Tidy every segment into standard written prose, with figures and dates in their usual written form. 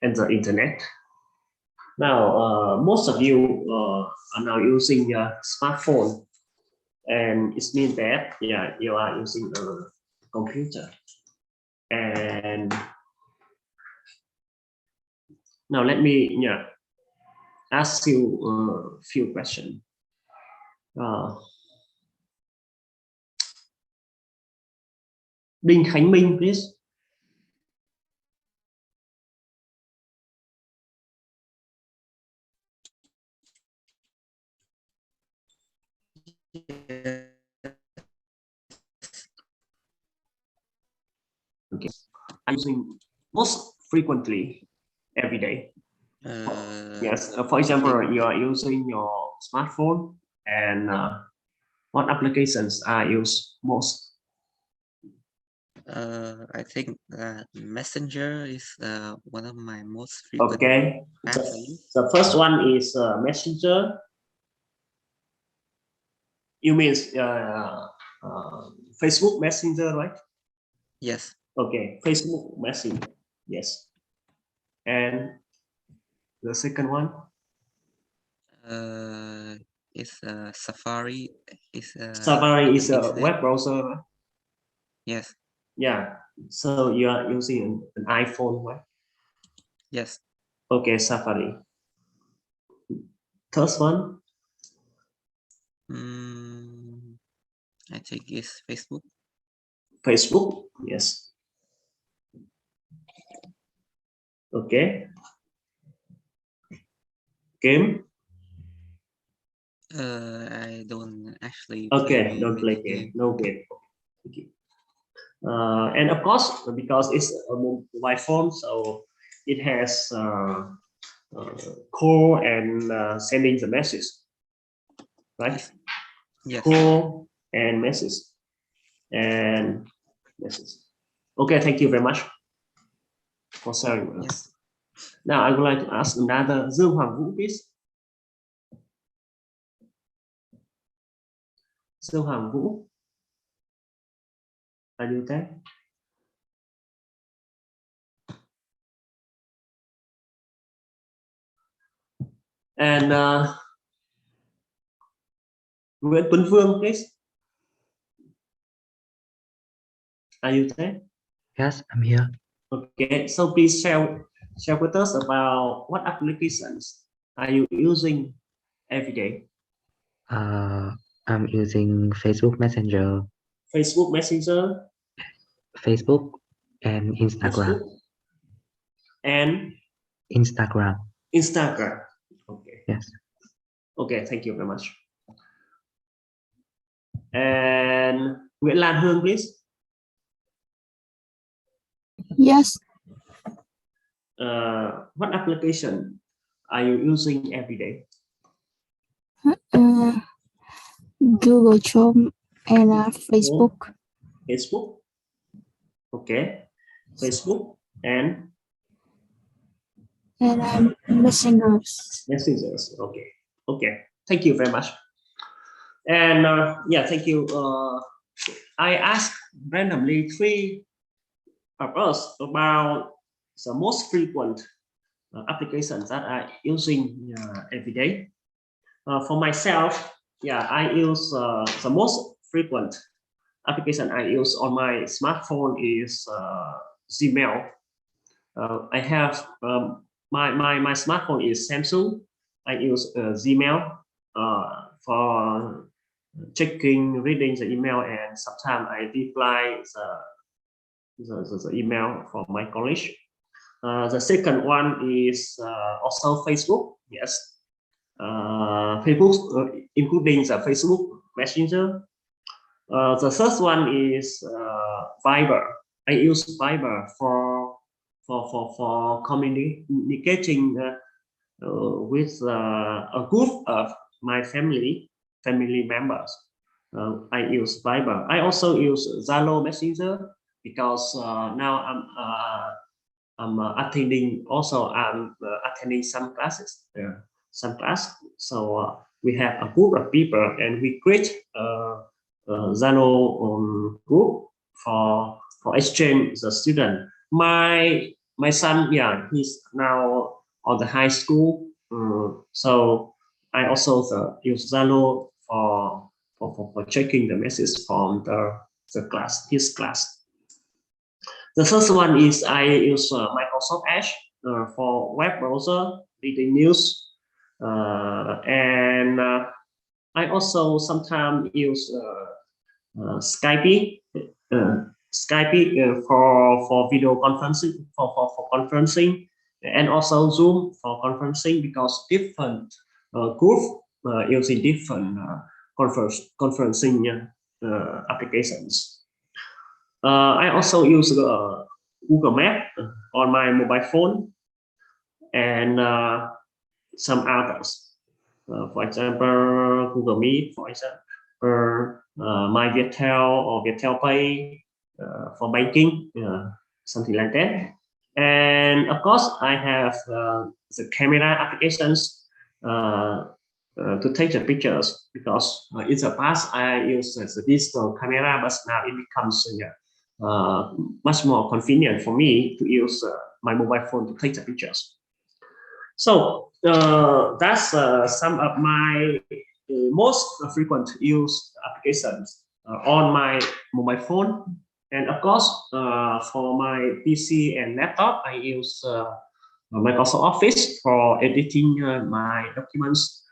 and the internet. Now, most of you are now using your smartphone, and it means that you are using a computer. And now let me ask you a few questions. Đinh Khánh Minh, please. Okay. I'm using most frequently every day. Yes. For example, you are using your smartphone, and what applications are used most? I think Messenger is one of my most frequent. Okay. The first one is Messenger. You mean Facebook Messenger, right? Yes. Okay, Facebook Messenger. Yes. And the second one? Is Safari. Safari is a web browser, right? Yes. Yeah. So you are using an iPhone, right? Yes. Okay, Safari. Third one? I think it's Facebook. Facebook, yes. Okay. Game? I don't actually. Okay, don't play game. No game. Okay. And of course, because it's a mobile phone, so it has call and sending the message, right? Yes. Call and message and message. Okay, thank you very much for sharing with us. Now I would like to ask another Dương Hoàng Vũ, please. Dương Hoàng Vũ, are you there? And Nguyễn Tuấn Vương, please. Are you there? Yes, I'm here. Okay, so please share with us about what applications are you using every day? I'm using Facebook Messenger. Facebook Messenger. Facebook and Instagram. Facebook and Instagram. Instagram. Okay. Yes. Okay, thank you very much. And Nguyễn Lan Hương, please. Yes. What application are you using every day? Google Chrome and Facebook. Facebook. Okay. Facebook and Messengers. Messengers. Okay. Okay. Thank you very much. And thank you. I asked randomly 3 of us about the most frequent applications that I using every day. For myself, I use the most frequent application I use on my smartphone is Gmail. I have my smartphone is Samsung. I use Gmail for checking, reading the email, and sometimes I reply the email for my college. The second one is also Facebook. Yes, Facebook, including the Facebook Messenger. The third one is Viber. I use Viber for communicating with a group of my family members. I use Viber. I also use Zalo Messenger because now I'm attending some classes. Some class. So we have a group of people, and we create Zalo group for exchange the student. My my son, yeah, he's now on the high school, so I also use Zalo for checking the message from the class, his class. The first one is I use Microsoft Edge for web browser, reading news, and I also sometimes use Skype for video conferencing, for conferencing, and also Zoom for conferencing, because different group using different conferencing applications. I also use Google Map on my mobile phone, and some others. For example, Google Meet, for example, my Viettel or Viettel Pay for banking, something like that. And of course, I have the camera applications to take the pictures, because in the past I used the digital camera, but now it becomes much more convenient for me to use my mobile phone to take the pictures. So that's some of my most frequent use applications on my mobile phone. And of course, for my PC and laptop, I use Microsoft Office for editing my documents,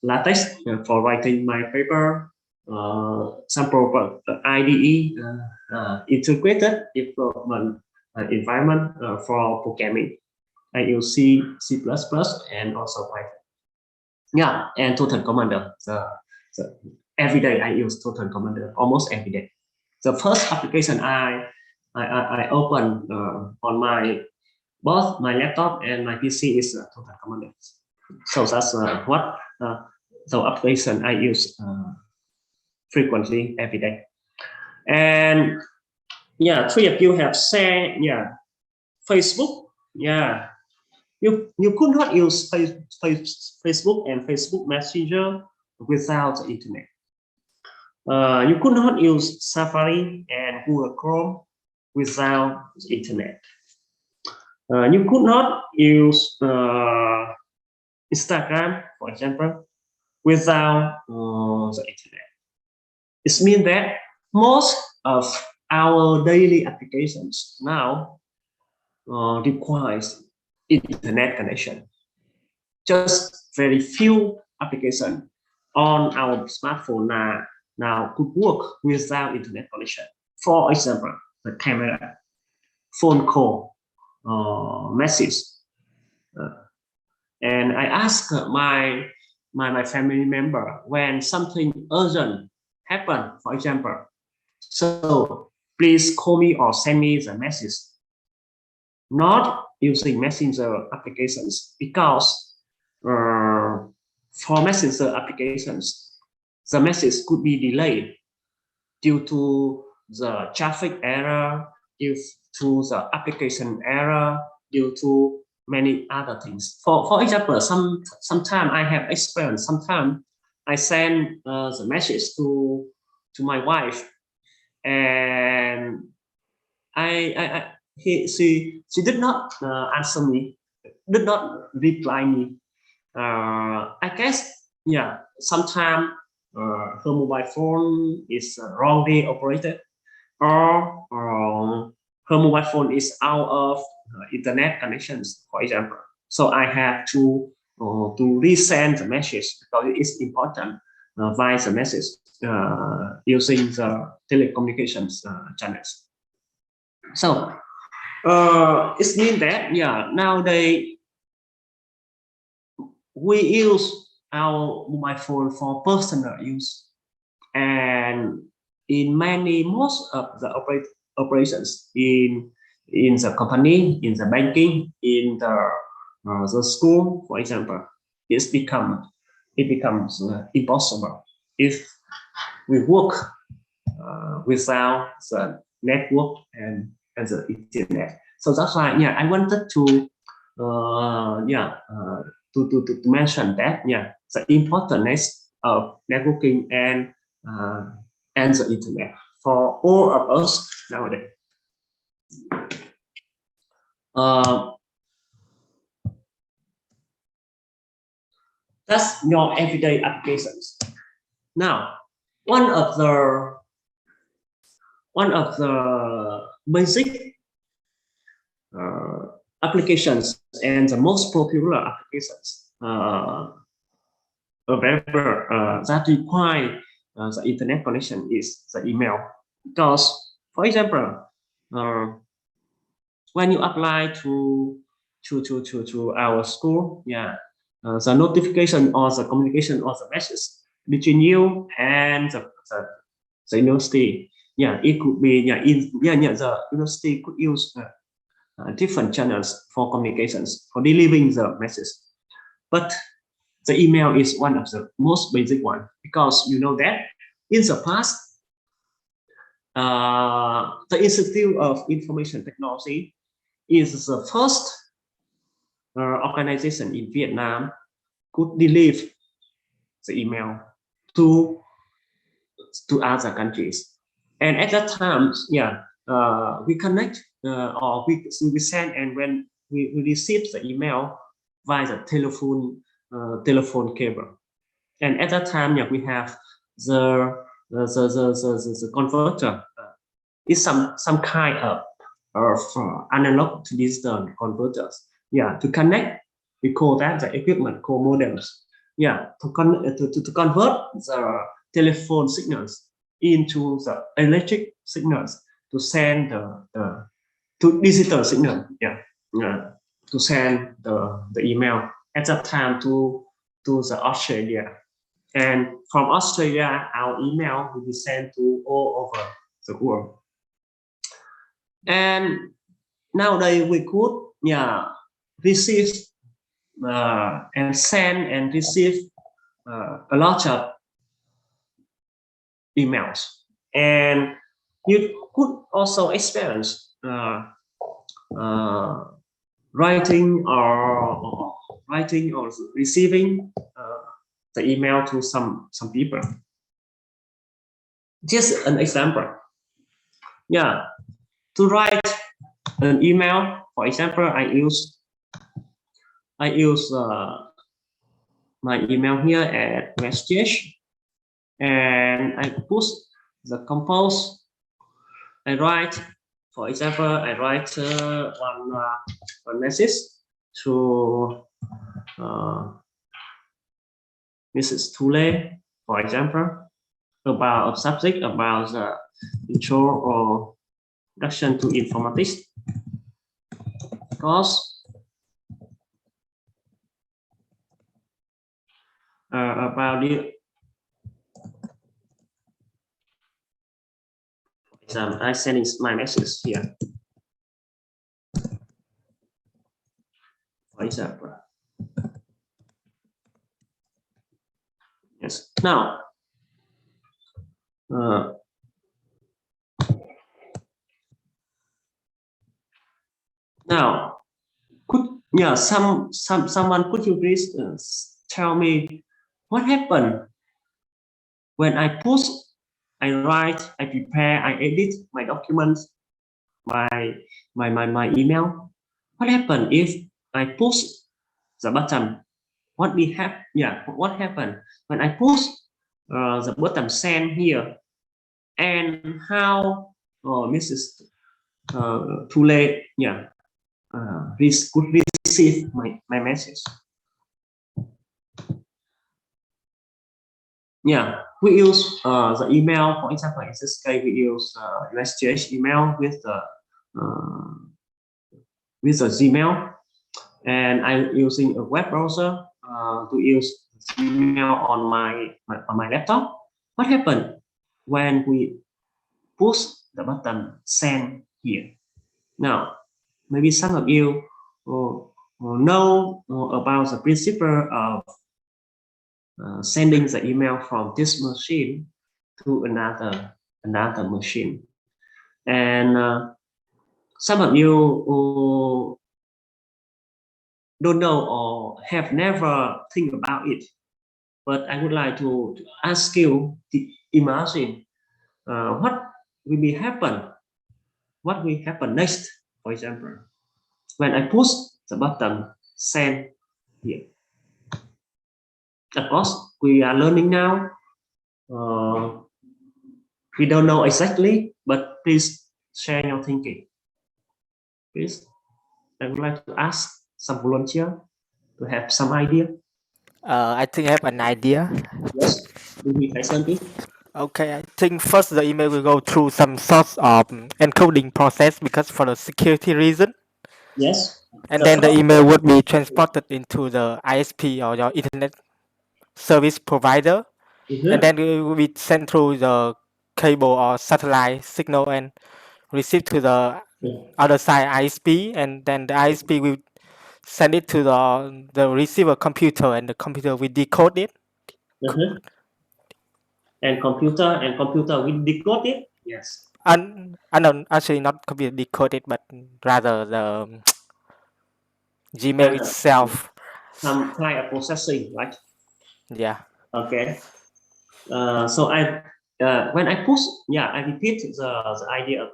LaTeX for writing my paper, sample IDE integrated development environment for programming. I use C, C++, and also Python. Yeah, and Total Commander. So every day I use Total Commander, almost every day. The first application I open on my both my laptop and my PC is Total Commander. So that's what the application I use frequently every day. And yeah, three of you have said, yeah, Facebook. Yeah, you could not use Facebook and Facebook Messenger without the internet. You could not use Safari and Google Chrome without the internet. You could not use Instagram, for example, without the internet. It means that most of our daily applications now requires internet connection. Just very few applications on our smartphone now could work without internet connection. For example, the camera, phone call, message. And I ask my family member when something urgent happen, for example, so please call me or send me the message. Not using messenger applications, because for messenger applications, the message could be delayed due to the traffic error, due to the application error, due to many other things. For example, sometimes I have experience. Sometimes I send the message to my wife, and she did not answer me, did not reply me. I guess, yeah, sometimes her mobile phone is wrongly operated, or her mobile phone is out of internet connections, for example. So I have to resend the message, because it is important via the message using the telecommunications channels. So it means that, yeah, nowadays we use our mobile phone for personal use, and in most of the operations in the company, in the banking, in the school, for example, it becomes impossible if we work without the network and the internet. So that's why, yeah, I wanted to to mention that, yeah, the importance of networking and the internet for all of us nowadays. That's your everyday applications. Now, one of the basic applications and the most popular applications available that require the internet connection is the email. Because, for example, when you apply to our school, the notification or the communication or the message between you and the university, it could be the university could use different channels for communications for delivering the message, but the email is one of the most basic one, because you know that in the past the Institute of Information Technology is the first organization in Vietnam could deliver the email to other countries. And at that time, we connect or we send, and when we receive the email via the telephone cable. And at that time, we have the converter. Is some kind of analog to digital converters. To connect, we call that the equipment called modems. To convert the telephone signals into the electric signals to send to digital signal. To send the email at that time to the Australia, and from Australia our email will be sent to all over the world. And nowadays we could receive and send and receive a lot of emails, and you could also experience writing or receiving the email to some people. Just an example. To write an email, for example, I use my email here at message, and I push the compose. I write, for example, I write one message to Mrs. Thule, for example, about a subject about the intro or introduction to informatics. Because about it, I'm sending my message here. For example, yes. Now, someone could you please tell me what happened when I push, I write, I prepare, I edit my documents, my email. What happened if I push the button? What happened when I push the button send here, and how Mrs. Thule could receive my message? We use the email. For example, in this case, we use USGH email with the Gmail, and I'm using a web browser to use Gmail on my laptop. What happened when we push the button send here? Now, maybe some of you know about the principle of sending the email from this machine to another machine, and some of you don't know or have never think about it, but I would like to ask you to imagine what will happen next. For example, when I push the button send here. Of course, we are learning now. We don't know exactly, but please share your thinking. Please, I would like to ask some volunteer to have some idea. I think I have an idea. Yes, maybe Tyson, please. Okay, I think first the email will go through some sort of encoding process because for the security reason. Yes. And then the email would be transported into the ISP or your internet service provider. And then it will be sent through the cable or satellite signal and received to the other side ISP. And then the ISP will send it to the receiver computer, and the computer will decode it. And computer will decode it. Yes. And no, actually not computer decoded, but rather the Gmail itself. Some kind of processing, right? Yeah. Okay. So when I push, I repeat the idea of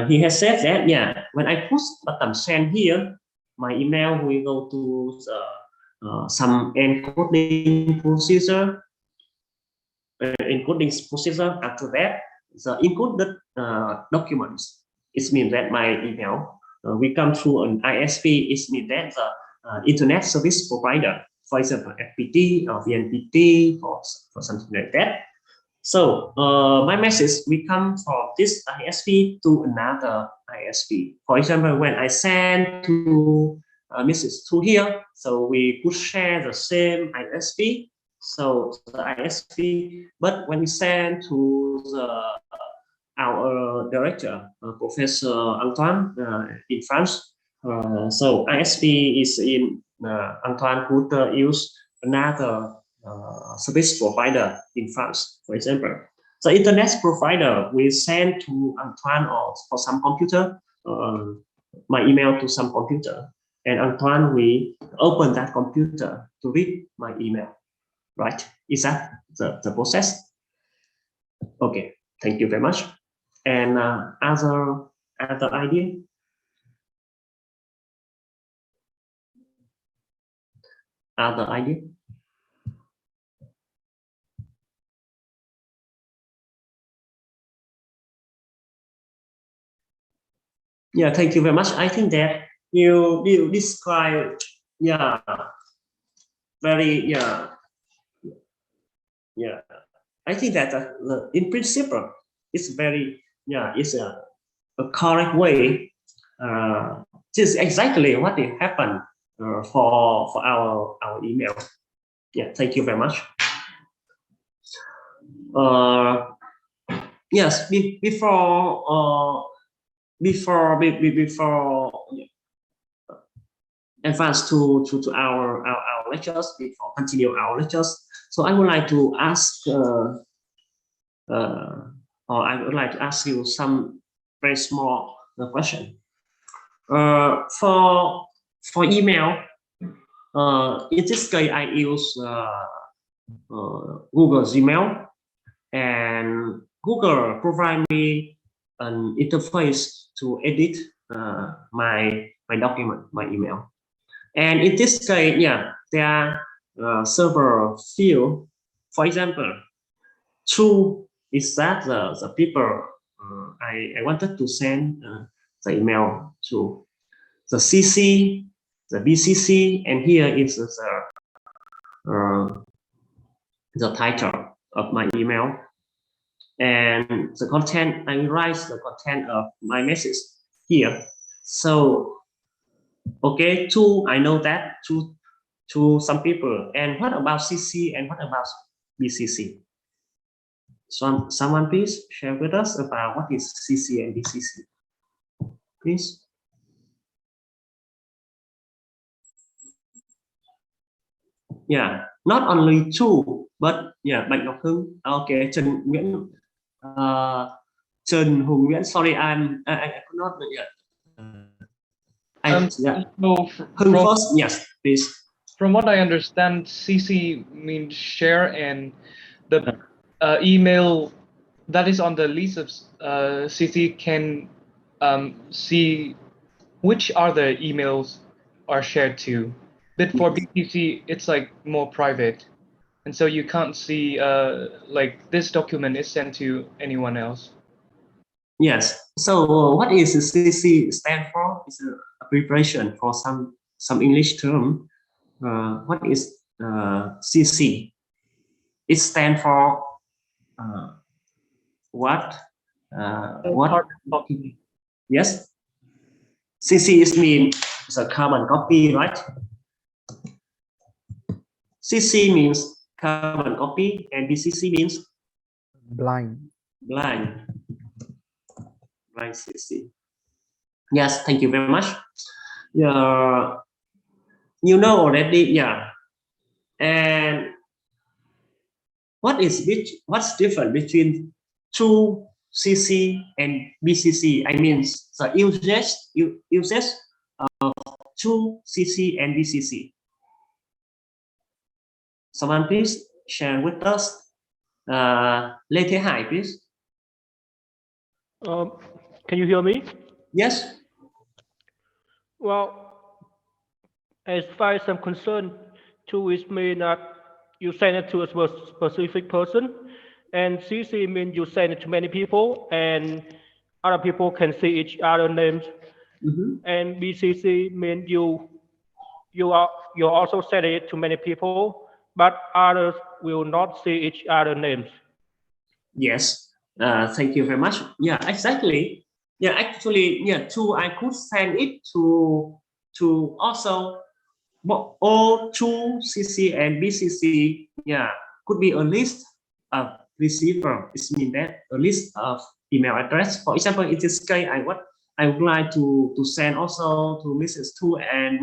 he has said that when I push button send here, my email will go to some encoding procedure. After that, the encoded documents. It means that my email will come through an ISP. It means that the internet service provider, for example, FPT or VNPT or something like that. So my message will come from this ISP to another ISP. For example, when I send to a message to here, so we could share the same ISP. So the ISP, but when we send to our director, Professor Antoine in France, so ISP is in Antoine could use another service provider in France, for example. The internet provider will send to Antoine or for some computer my email to some computer, and Antoine will open that computer to read my email. Right? Is that the process? Okay, thank you very much. And other idea? Other idea? Yeah, thank you very much. I think that you describe very I think that in principle it's very it's a correct way. This is exactly what it happened for our email. Yeah, thank you very much. Yes, before advance to our lectures, before continue our lectures, so I would like to ask or I would like to ask you some very small question. For email, in this case I use Google Gmail, and Google provide me an interface to edit my document, my email. And in this case, there are several fields. For example, true is that the people I wanted to send the email to, the CC, the BCC, and here is the title of my email, and the content. I will write the content of my message here. So okay, to I know that to some people. And what about CC and what about BCC? So someone please share with us about what is CC and BCC, please. Yeah, not only two, but Bạch Ngọc Hưng. Okay, Trần Hùng Nguyễn. Sorry, I could not yet. Hưng first, yes, please. From what I understand, CC means share, and the email that is on the list of CC can see which are the emails are shared to. But for BTC, it's like more private. And so you can't see like this document is sent to anyone else. Yes. So what is CC stand for? It's a abbreviation for some English term. What is CC? It stands for what? What? Yes. CC is mean it's a carbon copy, right? CC means carbon copy, and BCC means Blind. blind CC. Yes, thank you very much. Yeah, you know already. Yeah, and what's different between true CC and BCC? I mean the uses of true CC and BCC. Someone please share with us. Lê Thế Hải, please. Can you hear me? Yes. Well, as far as I'm concerned, true is mean that you send it to a specific person, and CC means you send it to many people, and other people can see each other's names. And BCC means you also send it to many people, but others will not see each other's names. Yes. Thank you very much. Yeah, exactly. Yeah, actually, yeah, true. I could send it to also all true CC and BCC. Yeah, could be a list of receiver. It means that a list of email address. For example, in this case, I would like to send also to Mrs. Tu and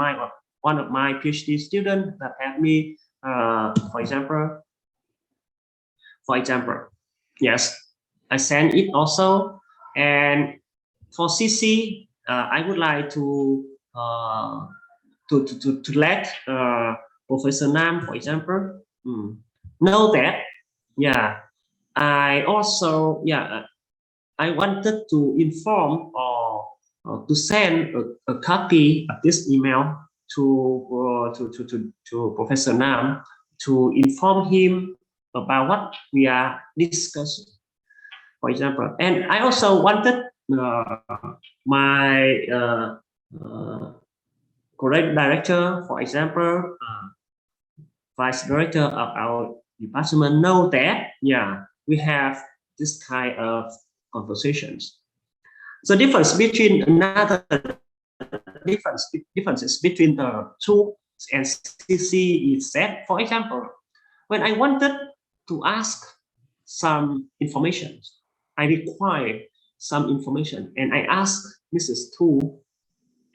one of my PhD students that helped me. For example, yes, I send it also. And for CC, I would like to let Professor Nam, for example, know that. Yeah, I also I wanted to inform or to send a copy of this email to Professor Nam to inform him about what we are discussing, for example. And I also wanted my correct director, for example, vice director of our department know that, yeah, we have this kind of conversations. The differences between the two and CC is that, for example, when I wanted to ask some information, I require some information, and I asked Mrs. Tu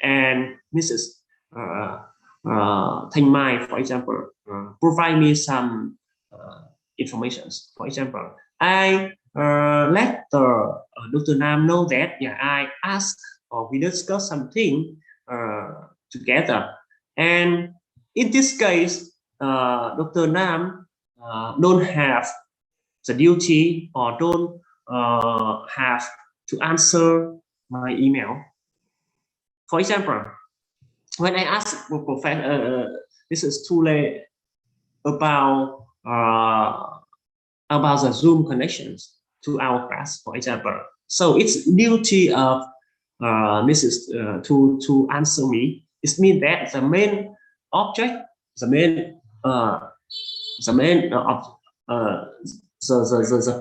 and Mrs. Thanh Mai, for example, provide me some information. For example, I let Dr. Nam know that, yeah, I asked or we discussed something together, and in this case, Dr. Nam don't have the duty or don't have to answer my email. For example, when I asked Professor Mrs. Tule about the Zoom connections to our class, for example, so it's duty of Mrs. To answer me. It means that the main object, the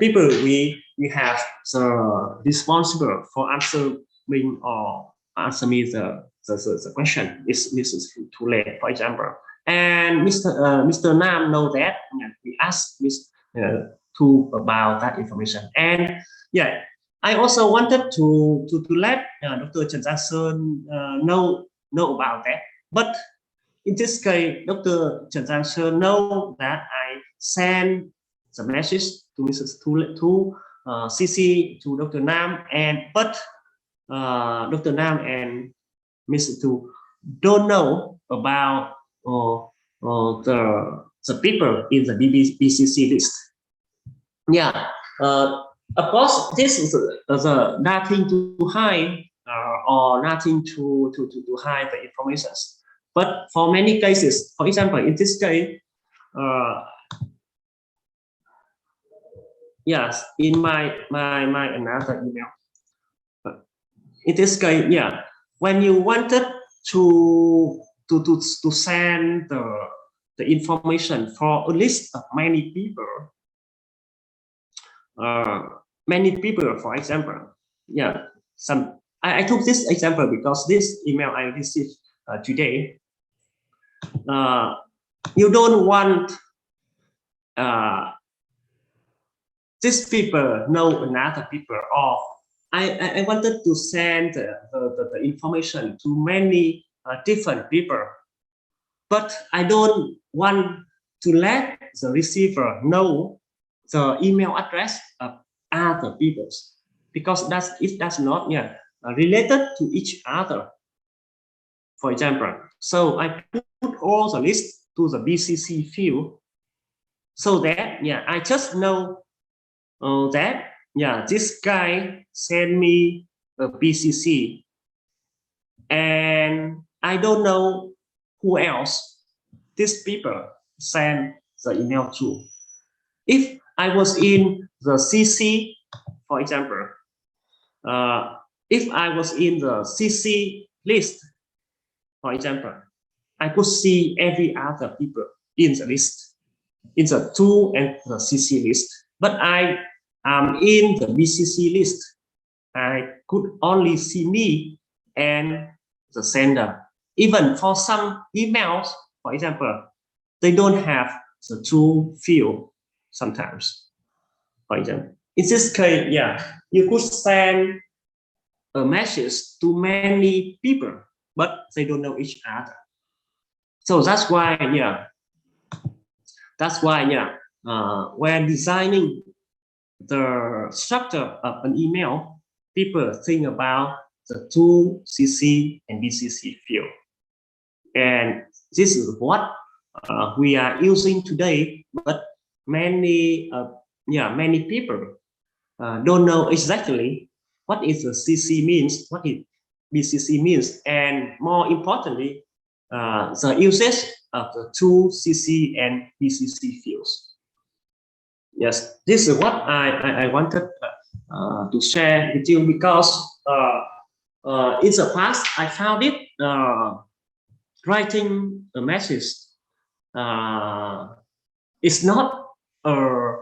people we have the responsible for answering or answer me the question is Mrs. Tule, for example, and Mr. Nam know that, and we asked Mr. Tu about that information. And yeah, I also wanted to let Dr. Trần Gia Sơn know about that, but in this case, Dr. Trần Gia Sơn know that I send the message to Mrs. Tu, CC to Dr. Nam, but Dr. Nam and Mrs. Tu don't know about the people in the BCC list. Yeah, of course, this is nothing to hide or nothing to hide the information. But for many cases, for example, in this case, yes, in my another email. In this case, yeah, when you wanted to send the information for a list of many people, for example, yeah, I took this example because this email I received today. You don't want these people know another people, or I wanted to send the information to many different people, but I don't want to let the receiver know the email address of other people, because it does not related to each other. For example, so I put all the list to the BCC field, so that I just know that this guy sent me a BCC, and I don't know who else these people send the email to. If I was in the CC, for example, if I was in the CC list, for example, I could see every other people in the list, in the to and the CC list. But I am in the BCC list. I could only see me and the sender. Even for some emails, for example, they don't have the to field sometimes. For example, in this case, you could send a message to many people, but they don't know each other. So that's why, when designing the structure of an email, people think about the to CC and BCC field, and this is what we are using today. But many people don't know exactly what is the CC means, what is BCC means, and more importantly, the usage of the two CC and BCC fields. Yes, this is what I wanted to share with you, because in the past I found it writing a message is not a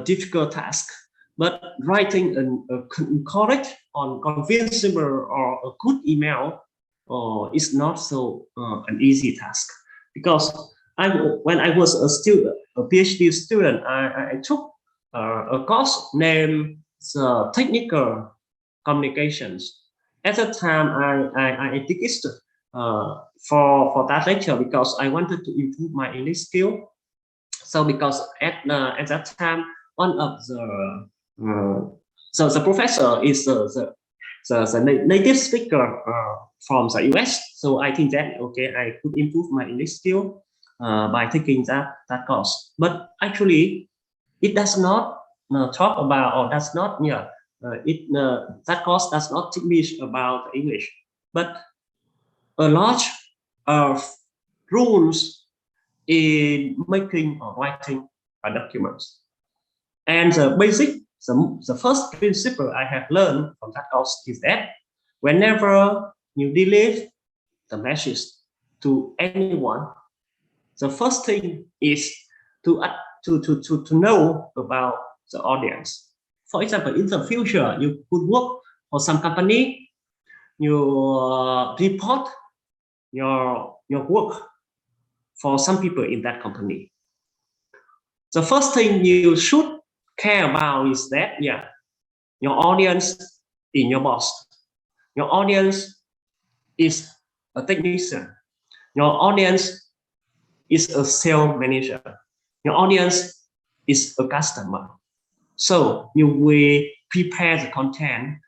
difficult task, but writing a correct or convincing or a good email is not so an easy task. Because when I was a PhD student, I took a course named Technical Communications. At the time, I did it for that lecture because I wanted to improve my English skill. So because at that time, one of the professor is the native speaker from the US. So I think that I could improve my English skill by taking that course. But actually, it does not talk about, or does not that course does not teach about English, but a lot of rules in making or writing documents. And the first principle I have learned from that course is that whenever you deliver the message to anyone, the first thing is to know about the audience. For example, in the future, you could work for some company, you report your work for some people in that company. The first thing you should care about is that your audience is your boss. Your audience is a technician. Your audience is a sales manager. Your audience is a customer. So you will prepare the content.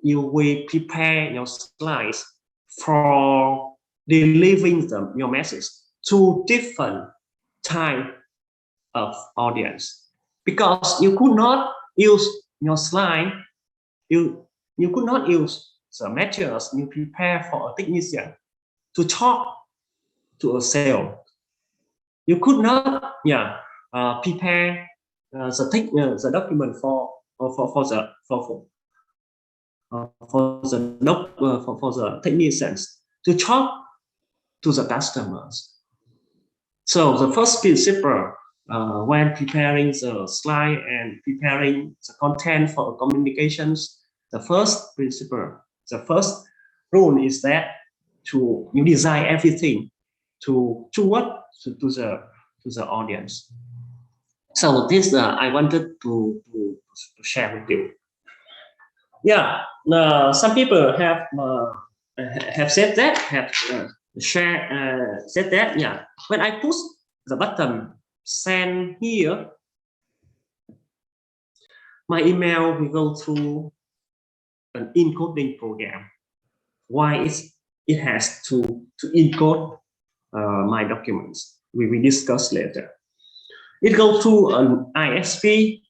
You will prepare your slides for delivering your message to different type of audience, because you could not use your slide. You could not use the materials you prepare for a technician to talk to a sale. You could not prepare the document for the technicians to talk to the customers. So the first principle when preparing the slide and preparing the content for communications, the first principle, the first rule is that you design everything to the audience. So this I wanted to share with you. Yeah, some people have said that, said that. Yeah, when I push the button send here, my email will go through an encoding program. Why it has to encode my documents? We will discuss later. It goes through an ISP.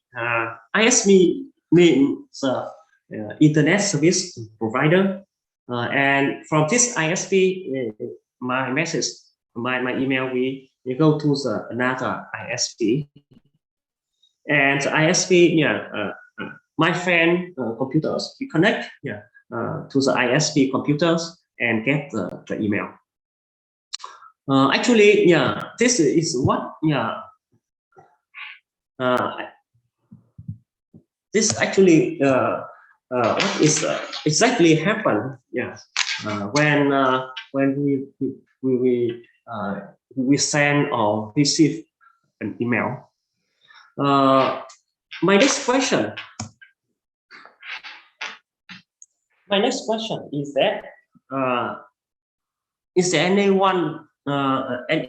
ISP means Internet Service Provider, and from this ISP, my message, my email will go to another ISP, and the ISP, my friend computers, we connect to the ISP computers and get the email. Actually, this is what this actually what is exactly happened when we send or receive an email. My next question is that is there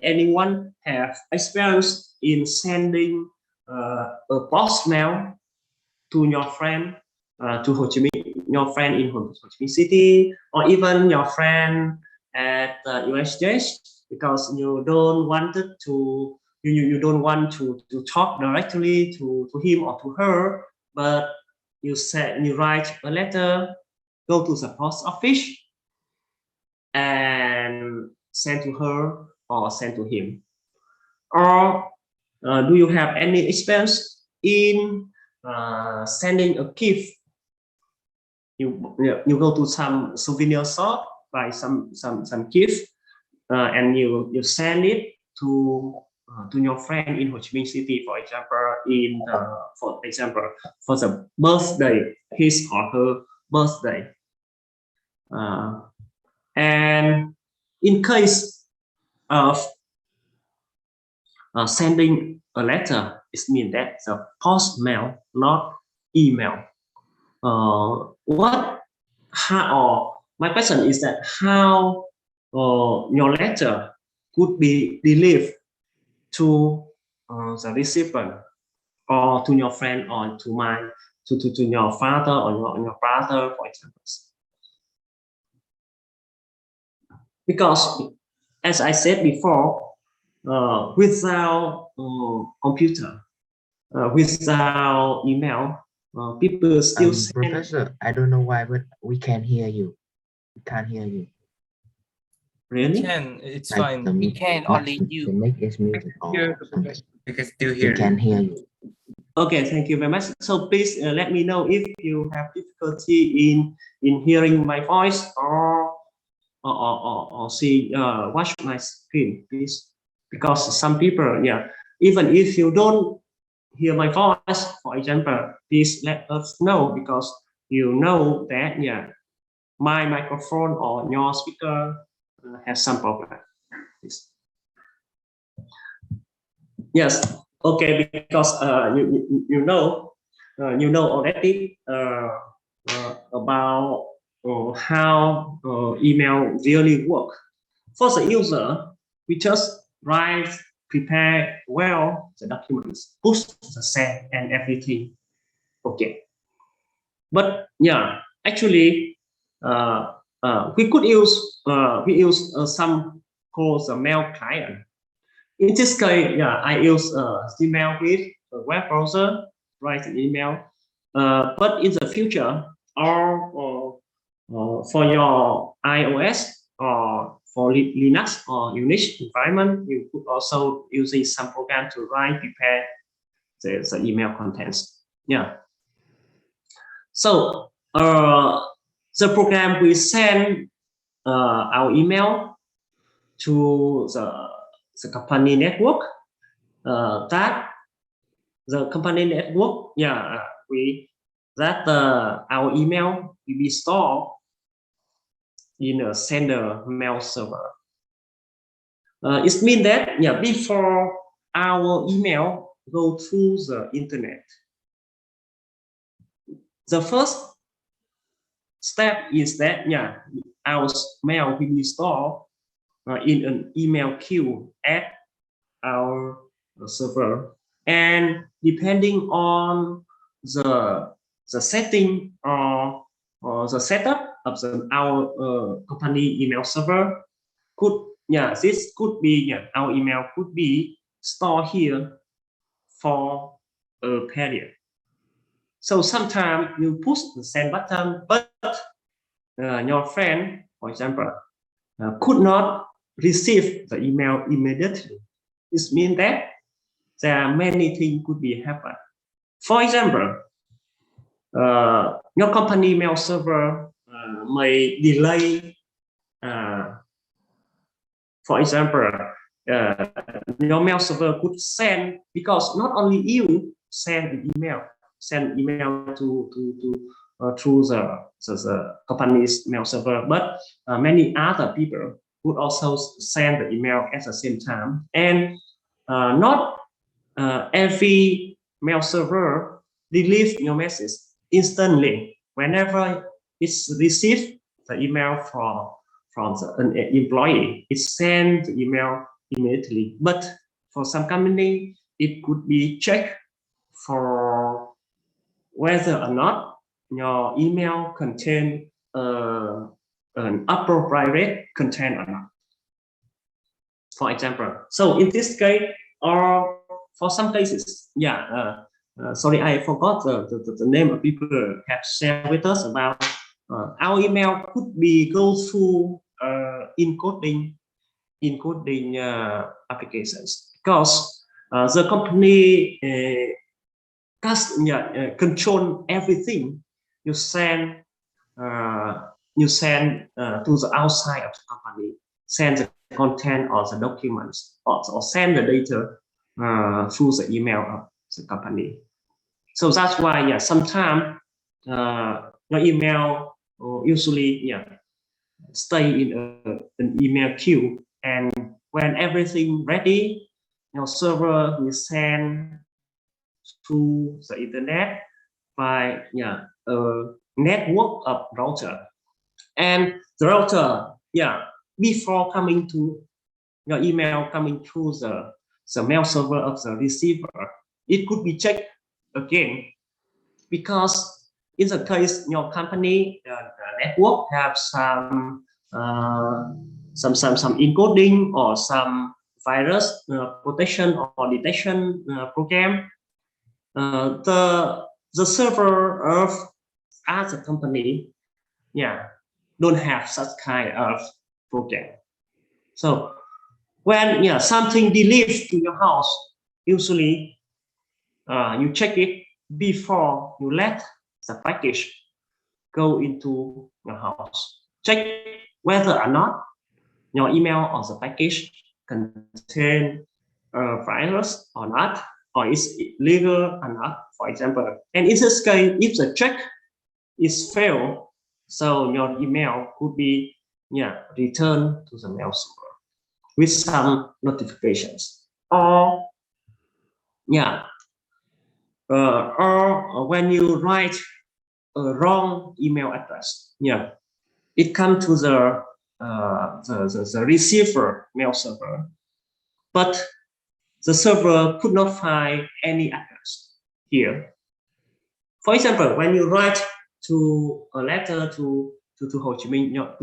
anyone have experience in sending a post mail to your friend to Ho Chi Minh, your friend in Ho Chi Minh City, or even your friend at USJ, because you don't want to talk directly to him or to her, but you write a letter, go to the post office and send to her or send to him. Or do you have any experience in sending a gift? You go to some souvenir shop, buy some gift, and you send it to your friend in Ho Chi Minh City, for example, for the birthday, his or her birthday. And in case of sending a letter, it means that the post mail, not email. My question is that how your letter could be delivered to the recipient, or to your friend, or to your father or your brother, for example. Because, as I said before, without computer, without email, people still Professor, I don't know why, but we can't hear you. We can't hear you. Really? It's Like fine. we can only you. The mic is muted. We can still hear We can hear you. Okay, thank you very much. So please let me know if you have difficulty in hearing my voice or see watch my screen, please. Because some people, even if you don't hear my voice, for example, please let us know, because you know that my microphone or your speaker has some problem. Please. Yes. Okay, because you know already about how email really work. For the user, we just prepare well the documents, push the send and everything. Okay. But actually, we could use some called the mail client. In this case, I use Gmail with a web browser, write an email. But in the future, For your iOS or for Linux or Unix environment, you could also using some program to prepare the email contents. Yeah. So the program will send our email to the company network. That the company network, our email will be stored in a sender mail server. It means that before our email go through the internet, the first step is that our mail will be stored in an email queue at our server, and depending on the setting or the setup of our company email server, this could be our email could be stored here for a period. So sometimes you push the send button, but your friend, for example, could not receive the email immediately. This means that there are many things could be happen. For example, your company mail server may delay. For example, your mail server could send, because not only you send email to through the company's mail server, but many other people would also send the email at the same time, and not every mail server delivers your message instantly. Whenever it's received the email from an employee, it sends the email immediately. But for some company, it could be checked for whether or not your email contain an appropriate content or not. For example, so in this case, or for some cases, sorry, I forgot the name of people have shared with us about our email could be go through encoding applications, because the company control everything you send to the outside of the company, send the content or the documents, or send the data through the email of the company. So that's why sometimes your email usually stay in an email queue, and when everything ready, your server will send through the internet by a network of router, and the router before coming to your email coming through the mail server of the receiver, it could be checked again, because in the case your company network have some encoding or some virus protection or detection program, the server of other company don't have such kind of program. So when something delivers to your house, usually you check it before you let the package go into your house. Check whether or not your email or the package contain a virus or not, or is legal or not, for example. And in this case, if the check is failed, so your email could be returned to the mail server with some notifications, or or when you write a wrong email address, it comes to the receiver mail server, but the server could not find any address here. For example, when you write a letter to Ho Chi Minh, to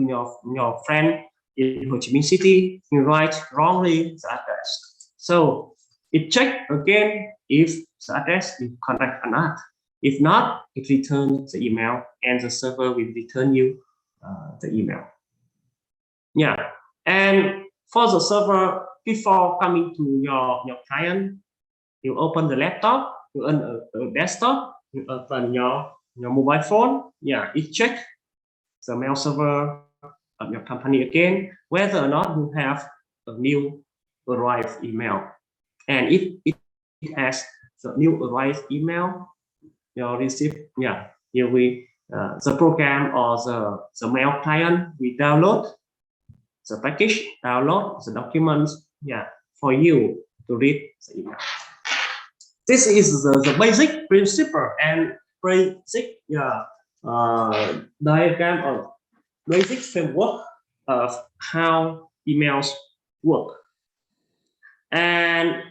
your friend in Ho Chi Minh City, you write wrongly the address. So it checks again if the address is correct or not. If not, it returns the email, and the server will return you the email. Yeah, and for the server, before coming to your client, you open the laptop, you open a desktop, you open your mobile phone. Yeah, it check the mail server of your company again, whether or not you have a new arrived email. And if it has the new arrived email, you receive, yeah, here we the program or the mail client we download the package, download the documents, yeah, for you to read the email. This is the basic principle and basic diagram or basic framework of how emails work. And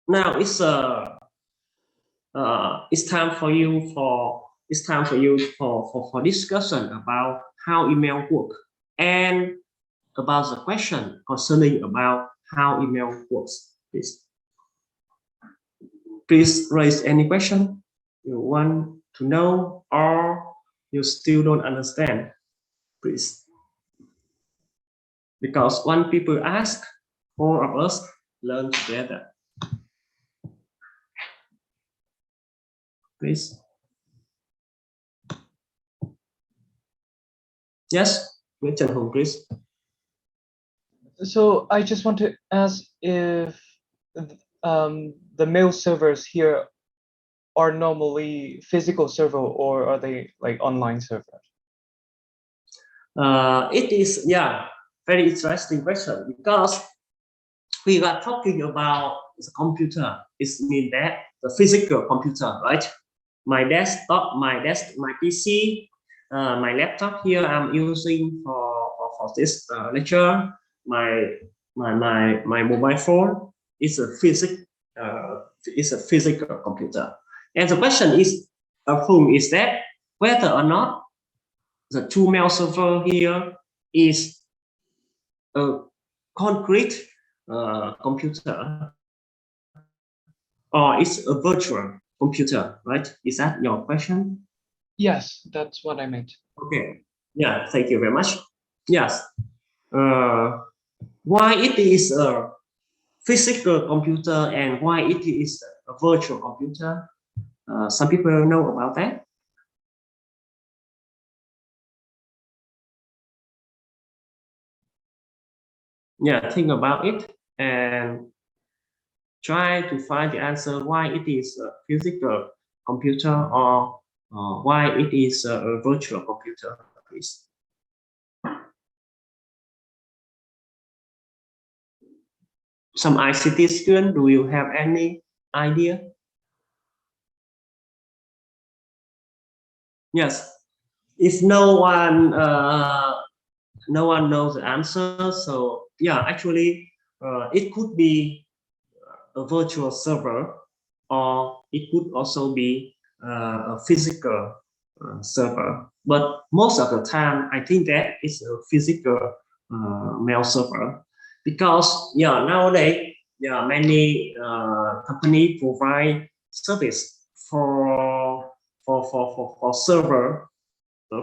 now it's time for you for discussion about how email work and about the question concerning about how email works. Please raise any question you want to know or you still don't understand, please. Because when people ask, all of us learn together. Please. Yes, Mr. Hùng, please. So I just want to ask if the mail servers here are normally physical server or are they like online servers? It is, yeah, very interesting question because we are talking about the computer. It means that the physical computer, right? My desktop, my PC, my laptop here I'm using for this lecture. My mobile phone is a physical computer. And the question is of whom is that, whether or not the two mail server here is a concrete computer or it's a virtual computer, right? Is that your question? Yes, that's what I meant. Okay. Yeah, thank you very much. Yes. Why it is a physical computer and why it is a virtual computer? Some people know about that. Yeah, think about it and try to find the answer why it is a physical computer or why it is a virtual computer, please. Some ICT student, do you have any idea? Yes. If no one knows the answer, so yeah, actually it could be a virtual server or it could also be a physical server. But most of the time, I think that it's a physical mail server because yeah, nowadays yeah, many companies provide service for server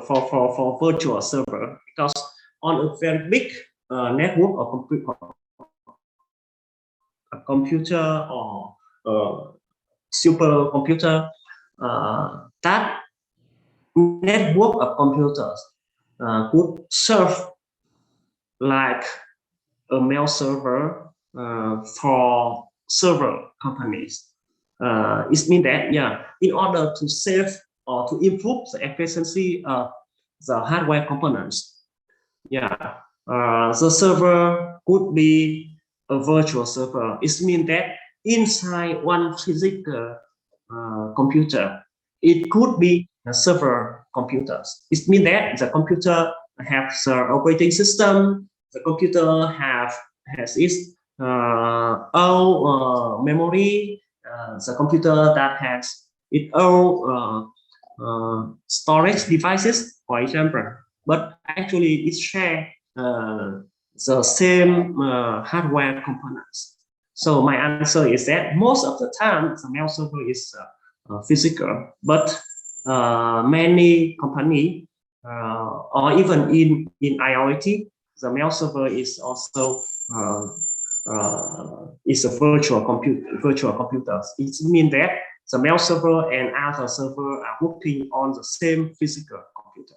for virtual server because on a very big network of computer or supercomputer, that network of computers could serve like a mail server for several companies. It means that yeah, in order to save or to improve the efficiency of the hardware components, yeah, the server could be a virtual server. It means that inside one physical computer, it could be a several computers. It means that the computer has the operating system, the computer has its own memory, the computer that has its own storage devices, for example. But actually, it shares the same hardware components. So my answer is that most of the time, the mail server is physical, but many company or even in IoT, the mail server is also is a virtual computers. It means that the mail server and other server are working on the same physical computer.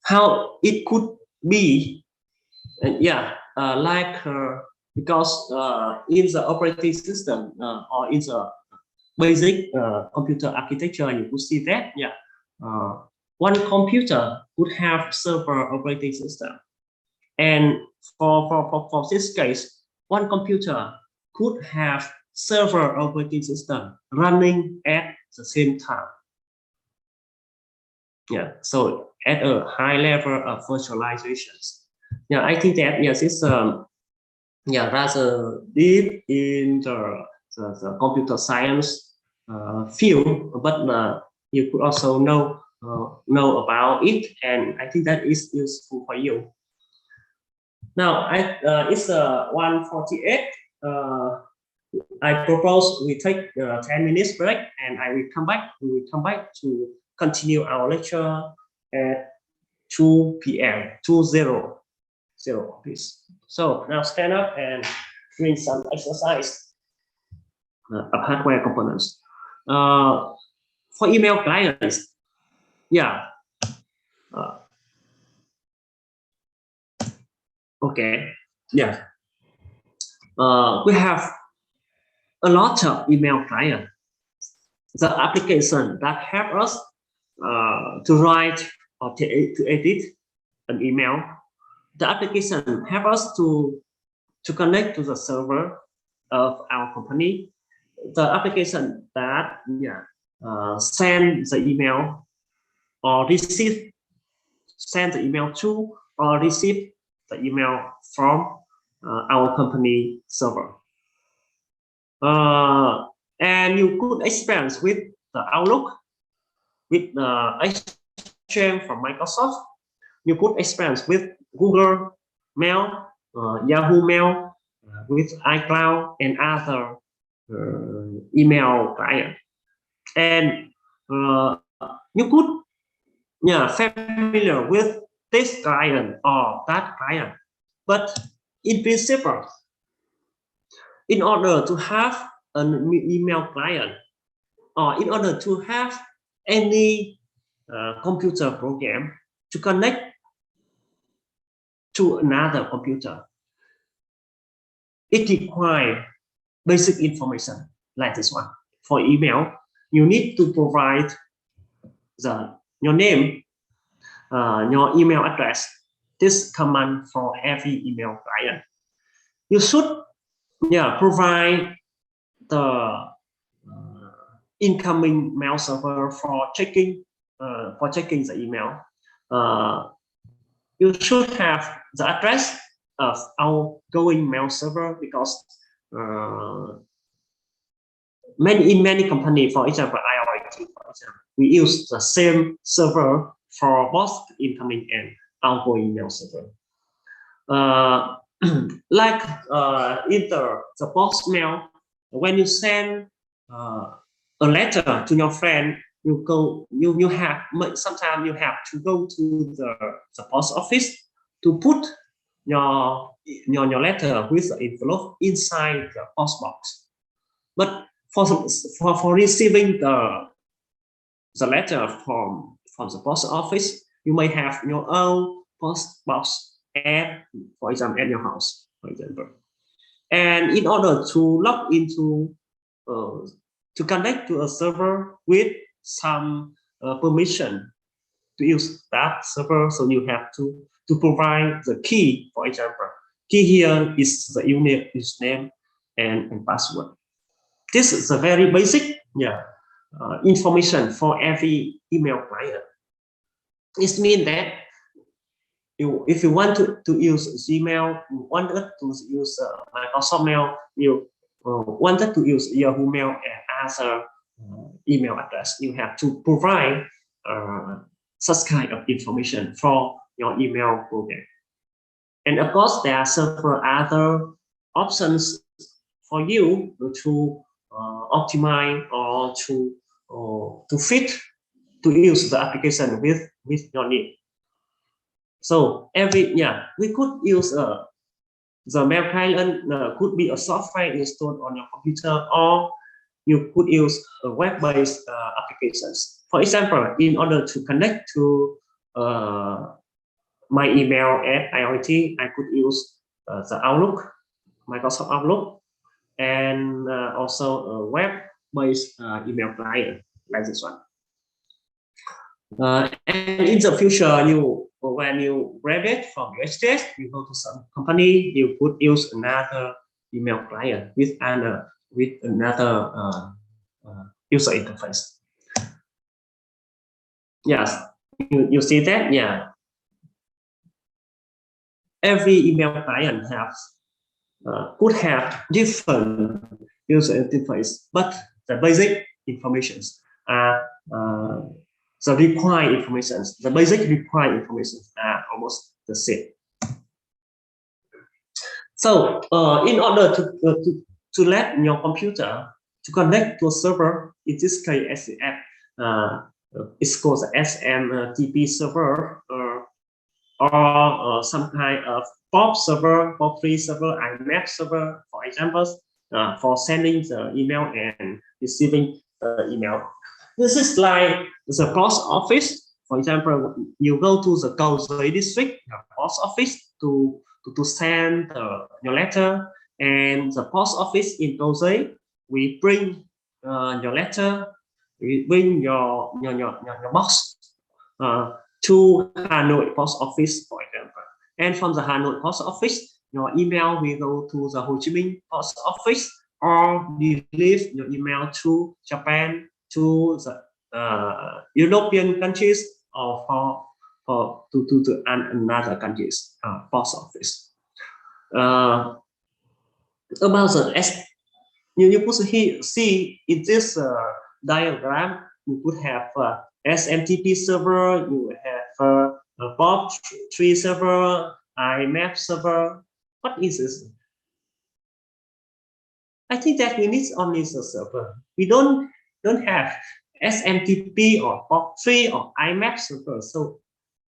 How it could be, because in the operating system or in the basic computer architecture, you could see that one computer would have server operating system, and for this case, one computer could have server operating system running at the same time. So at a high level of virtualizations. I think that yes, it's rather deep in the computer science field, but you could also know about it, and I think that is useful for you. Now, it's 1:48. I propose we take 10 minutes break, and I will come back. We will come back to continue our lecture at 2 p.m. 2:00, please. So now stand up and doing some exercise of hardware components. For email clients, okay, we have a lot of email clients. The application that help us to write or to edit an email. The application help us to connect to the server of our company. The application that send the email or send the email to or receive the email from our company server. And you could experience with the Outlook, with the Exchange from Microsoft. You could experience with Google Mail, Yahoo Mail, with iCloud and other email client. And you could familiar with this client or that client, but in principle, in order to have an email client or in order to have any computer program to connect to another computer, it requires basic information like this one. For email, you need to provide your name, your email address. This command for every email client. You should provide the incoming mail server for checking the email. You should have the address of outgoing mail server, because in many companies, for example, IoT, for example, we use the same server for both incoming and outgoing mail server. Like in the post mail, when you send a letter to your friend, sometimes you have to go to the post office to put your letter with the envelope inside the post box. But for receiving the letter from the post office, you may have your own post box for example, at your house, for example. And in order to log into to connect to a server with some permission to use that server, so you have to provide the key. For example, key here is the unique username and password. This is a very basic information for every email client. It means that if you want to use Gmail, you wanted to use Microsoft Mail, you wanted to use Yahoo Mail and other email address, you have to provide such kind of information for your email program. And of course, there are several other options for you to optimize or to fit to use the application with your need. So we could use the mail client could be a software installed on your computer, or you could use web-based applications. For example, in order to connect to my email at IoT, I could use the Outlook, Microsoft Outlook, and also a web-based email client like this one. And in the future, when you graduate from USTS, you go to some company, you could use another email client with another user interface. Yes, you see that? Yeah. Every email client could have different user interface, but the basic informations are the required information, the basic required information are almost the same. So in order to let your computer to connect to a server, in this case, it's called SMTP server, or some kind of POP server, POP3 server, IMAP server, for example, for sending the email and receiving the email. This is like the post office. For example, you go to the Cầu Giấy district post office to send your letter, and the post office in Cầu Giấy we bring your letter, we bring your box to Hanoi post office, for example. And from the Hanoi post office, your email will go to the Ho Chi Minh post office, or deliver your email to Japan, to the European countries, or to another countries post office. About the you could see in this diagram, you could have SMTP server, you have a POP3 server, IMAP server. What is this? I think that we need only the server. We don't have SMTP or POP3 or IMAP server. So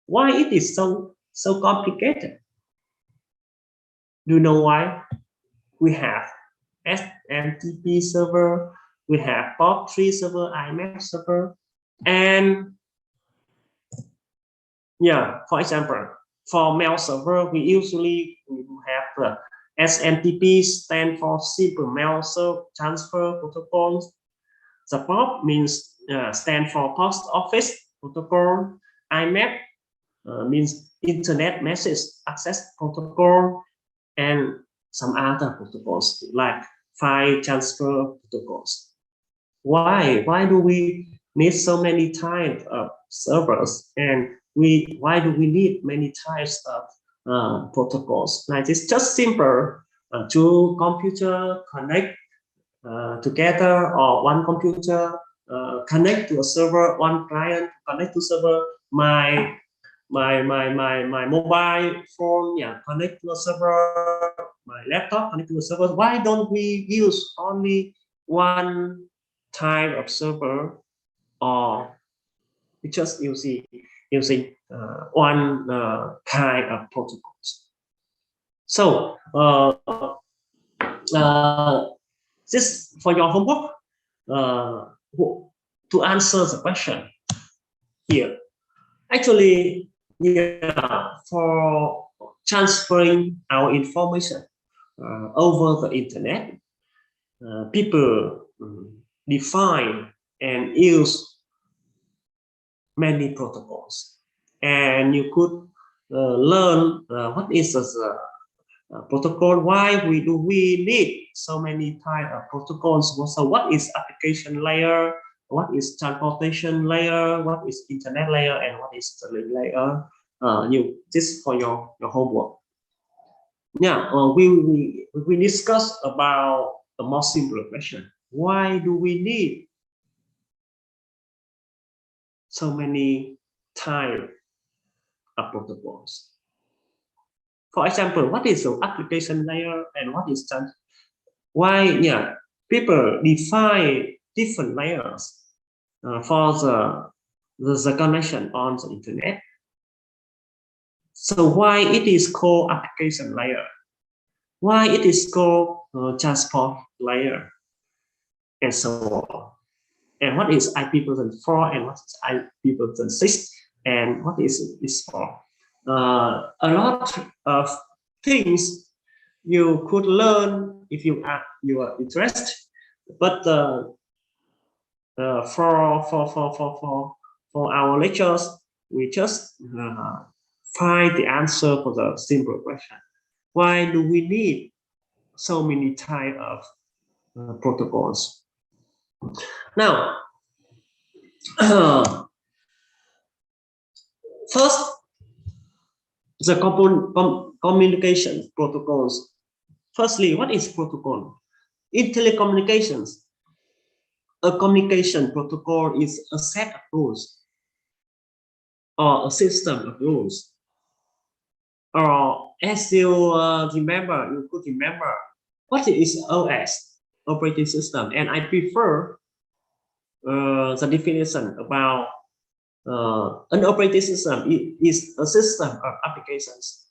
why it is so complicated? Do you know why? We have SMTP server, we have POP3 server, IMAP server, and yeah, for example, for mail server, we usually have SMTP, stand for Simple Mail Transfer Protocol. The POP means stand for Post Office Protocol. IMAP means Internet Message Access Protocol, and some other protocols like file transfer protocols. Why do we need so many types of servers, and why do we need many types of protocols? Like it's just simple. Two computer connect together, or one computer connect to a server, one client connect to server, my mobile phone, yeah, connect to a server, my laptop connect to a server. Why don't we use only one type of server, or we just using one kind of protocols? So this for your homework, to answer the question here. Actually, yeah, for transferring our information over the internet, people define and use many protocols, and you could learn what is the protocol, why do we need so many types of protocols. So what is application layer, what is transportation layer, what is internet layer, and what is the link layer. This for your homework. Yeah, we discuss about a more simpler question. Why do we need so many types of protocols? For example, what is the application layer and what is why? Yeah, people define different layers for the connection on the internet. So why it is called application layer? Why it is called transport layer, and so on? And what is IP-version 4 and what is IP-version 6 and what is this for? A lot of things you could learn if you are interested, but for our lectures, we just find the answer for the simple question: why do we need so many type of protocols? Now, first, the communication protocols. Firstly, what is protocol? In telecommunications, a communication protocol is a set of rules or a system of rules. Or as you could remember, what is OS, operating system, and I prefer the definition about an operating system is a system of applications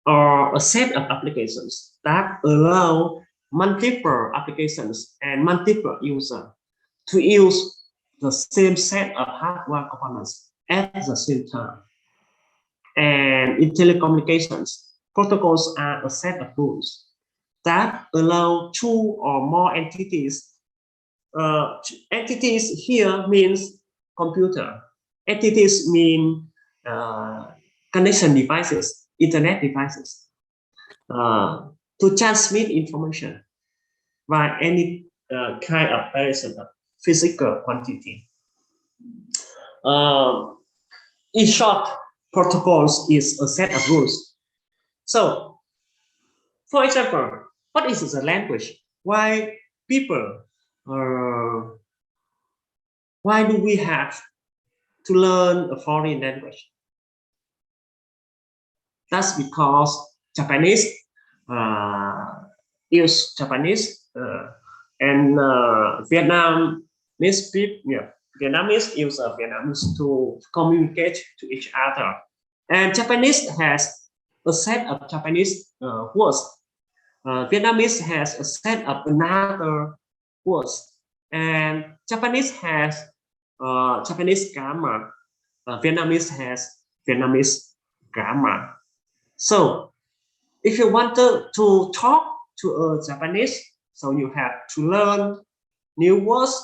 or a set of applications that allow multiple applications and multiple users to use the same set of hardware components at the same time. And in telecommunications, protocols are a set of rules that allow two or more entities. Entities here means computer. Entities mean connection devices, internet devices, to transmit information by any kind of operation of physical quantity. In short, protocols is a set of rules. So, for example, what is the language? Why people? Why do we have to learn a foreign language? That's because Japanese use Japanese and Vietnamese Vietnamese use Vietnamese to communicate to each other. And Japanese has a set of Japanese words. Vietnamese has a set of another words. And Japanese has Japanese grammar. Vietnamese has Vietnamese grammar. So if you want to talk to a Japanese, so you have to learn new words,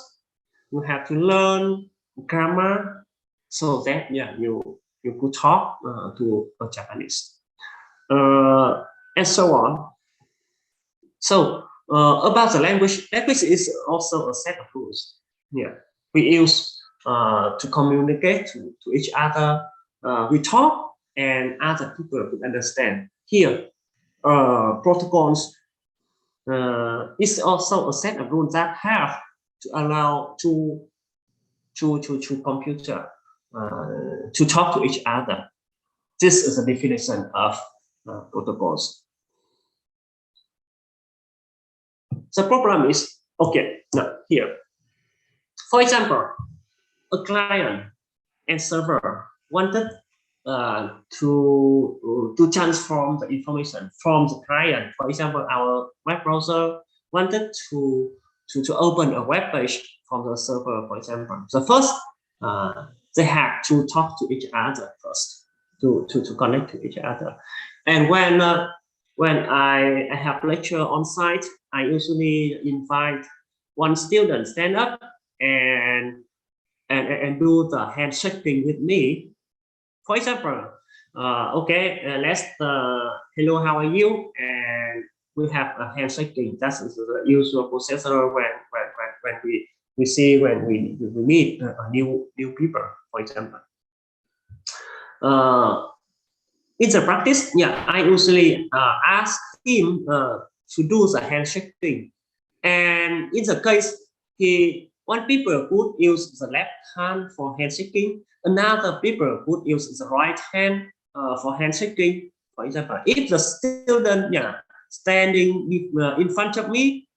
you have to learn grammar, so that you could talk to a Japanese, and so on. So about the language is also a set of rules. Yeah, we use to communicate to each other. We talk and other people could understand. Here, protocols is also a set of rules that have to allow to computer to talk to each other. This is a definition of protocols. The problem is, okay, now here. For example, a client and server wanted to transform the information from the client. For example, our web browser wanted to open a web page from the server, for example. So first, they have to talk to each other first to connect to each other. And when I have lecture on site, I usually invite one student stand up and do the handshaking with me. For example, let's hello, how are you? And we have a handshaking. That's the usual procedure when we meet new people, for example. In the practice, I usually ask him to do the handshaking, and in the case one people could use the left hand for handshaking, another people could use the right hand for handshaking. For example, if the student standing in front of me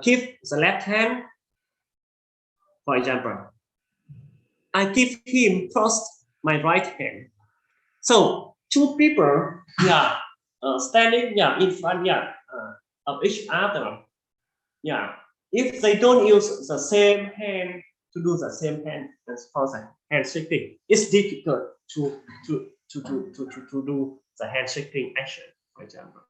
give the left hand. For example, I give him first my right hand. So two people, standing, in front, of each other. If they don't use the same hand to do the same hand as for the handshaking, it's difficult to do the handshaking action, for example.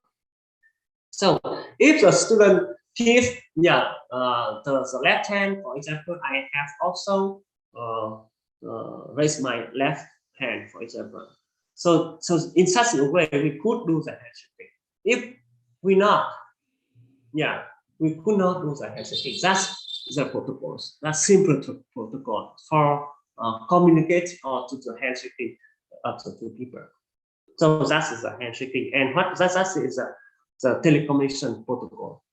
So if the student gives the left hand, for example, I have also raised my left hand, for example. So in such a way, we could do the handshaking. If we not, we could not do the handshaking. That's the protocols. That's simple protocol for communicate or to the handshaking of the two people. So that is the handshaking, and what that is the telecommunication protocol.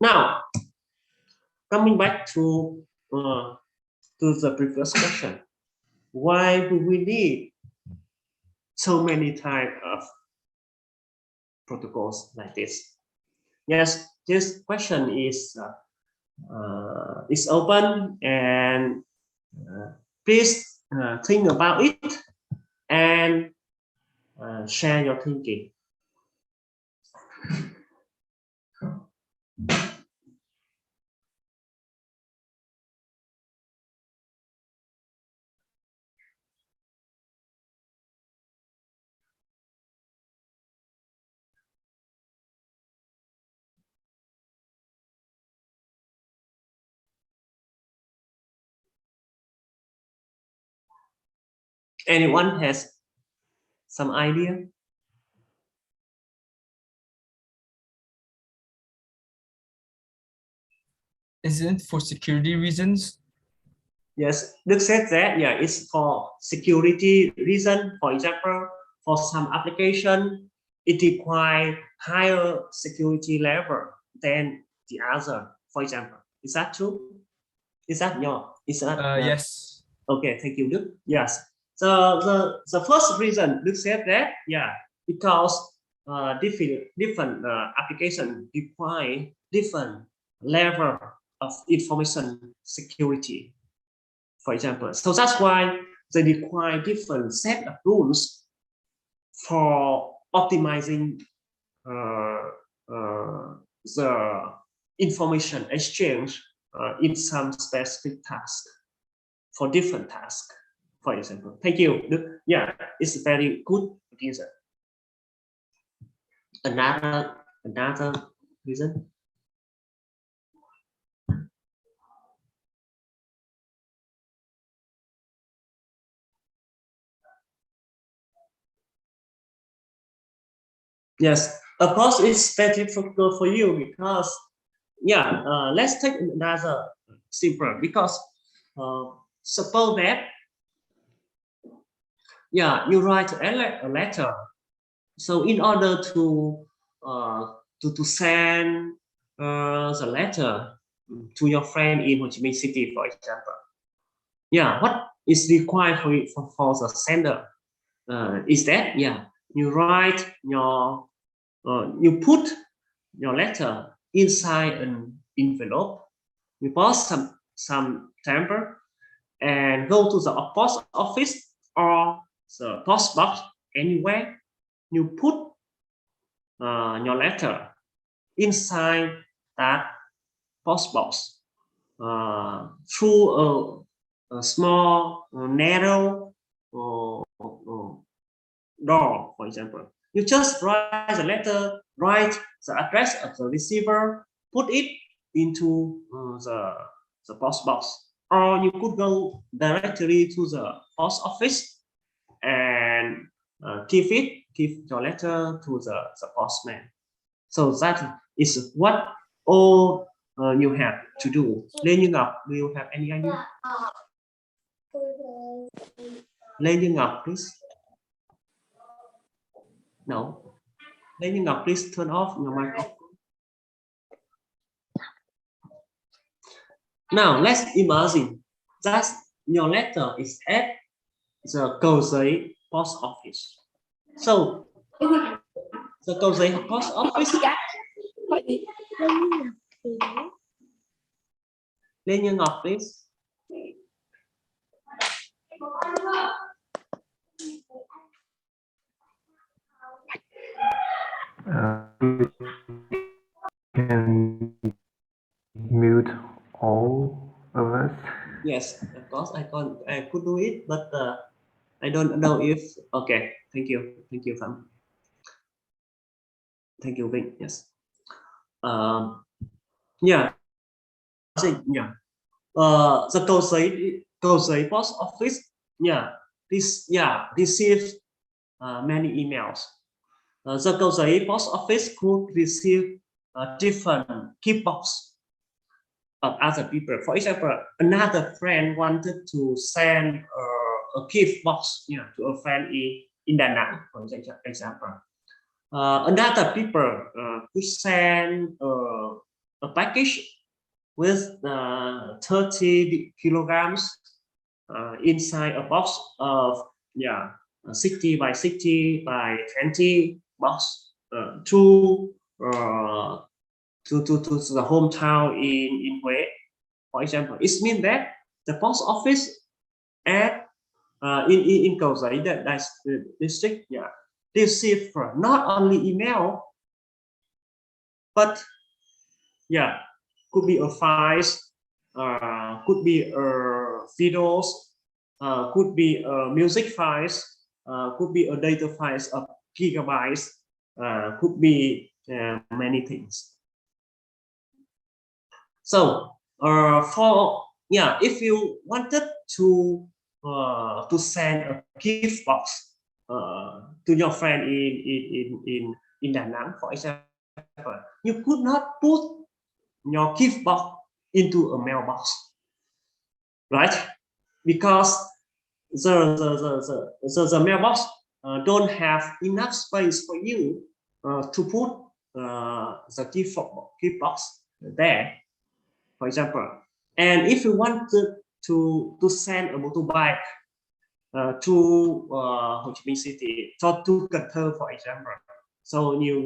Now, coming back to the previous question, why do we need so many types of protocols like this? Yes, this question is open, and please think about it and share your thinking. Anyone has some idea? Isn't it for security reasons? Yes, Đức said that, it's for security reason. For example, for some application, it requires higher security level than the other. For example, is that true? Is that Yes. Okay, thank you, Đức. Yes. So the first reason Đức said that, because different application require different level of information security. For example, so that's why they require different set of rules for optimizing the information exchange in some specific task, for different tasks. For example, thank you. It's a very good reason. Another reason. Yes, of course, it's very difficult for you because, let's take another simple, because suppose that, you write a letter. So in order to send the letter to your friend in Ho Chi Minh City, for example, what is required for the sender is that, you write your you put your letter inside an envelope, you post some temper, and go to the post office or the post box anywhere. You put your letter inside that post box through a small narrow door, for example. You just write the letter, write the address of the receiver, put it into the post box, or you could go directly to the post office and give your letter to the postman. So that is what all you have to do. Lê Như Ngọc, do you have any idea? Lê Như Ngọc, please. No. Lê Như Ngọc, please turn off your microphone. Now let's imagine that your letter is at the Cầu Giấy post office. So the Cầu Giấy post office Lê Như Ngọc, please. Can mute all of us? Yes, of course I could do it, but I don't know if okay. Thank you, Phạm. Thank you, Vinh. Yes. Yeah. Yeah. The cầu giấy post office. Yeah. Receive many emails. The cầu giấy post office could receive different gift box of other people. For example, another friend wanted to send a gift box, to a friend in Da Nang, for example. Another people could send a package with 30 kilograms inside a box of 60 by 60 by 20 box to the hometown in Huế, for example. It means that the post office at in Cầu Giấy, that's the district, receive not only email, but could be a files, could be videos, could be music files, could be a data files of gigabytes, could be many things. So if you wanted to send a gift box to your friend in Da Nang, for example, you could not put your gift box into a mailbox, right? Because the mailbox don't have enough space for you to put the gift box there, for example. And if you wanted to send a motorbike to Ho Chi Minh City, to Cần Thơ, for example, so you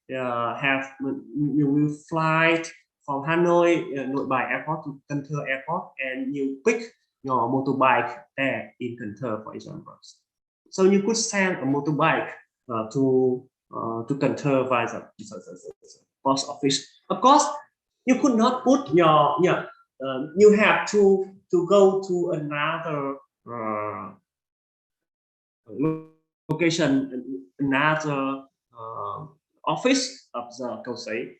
will fly from Hanoi Nội Bài Airport to Cần Thơ Airport, and you pick your motorbike there in Cần Thơ, for example. So you could send a motorbike to Cần Thơ via the post office. Of course, you could not put your you have to go to another location, another office of the Cầu Giấy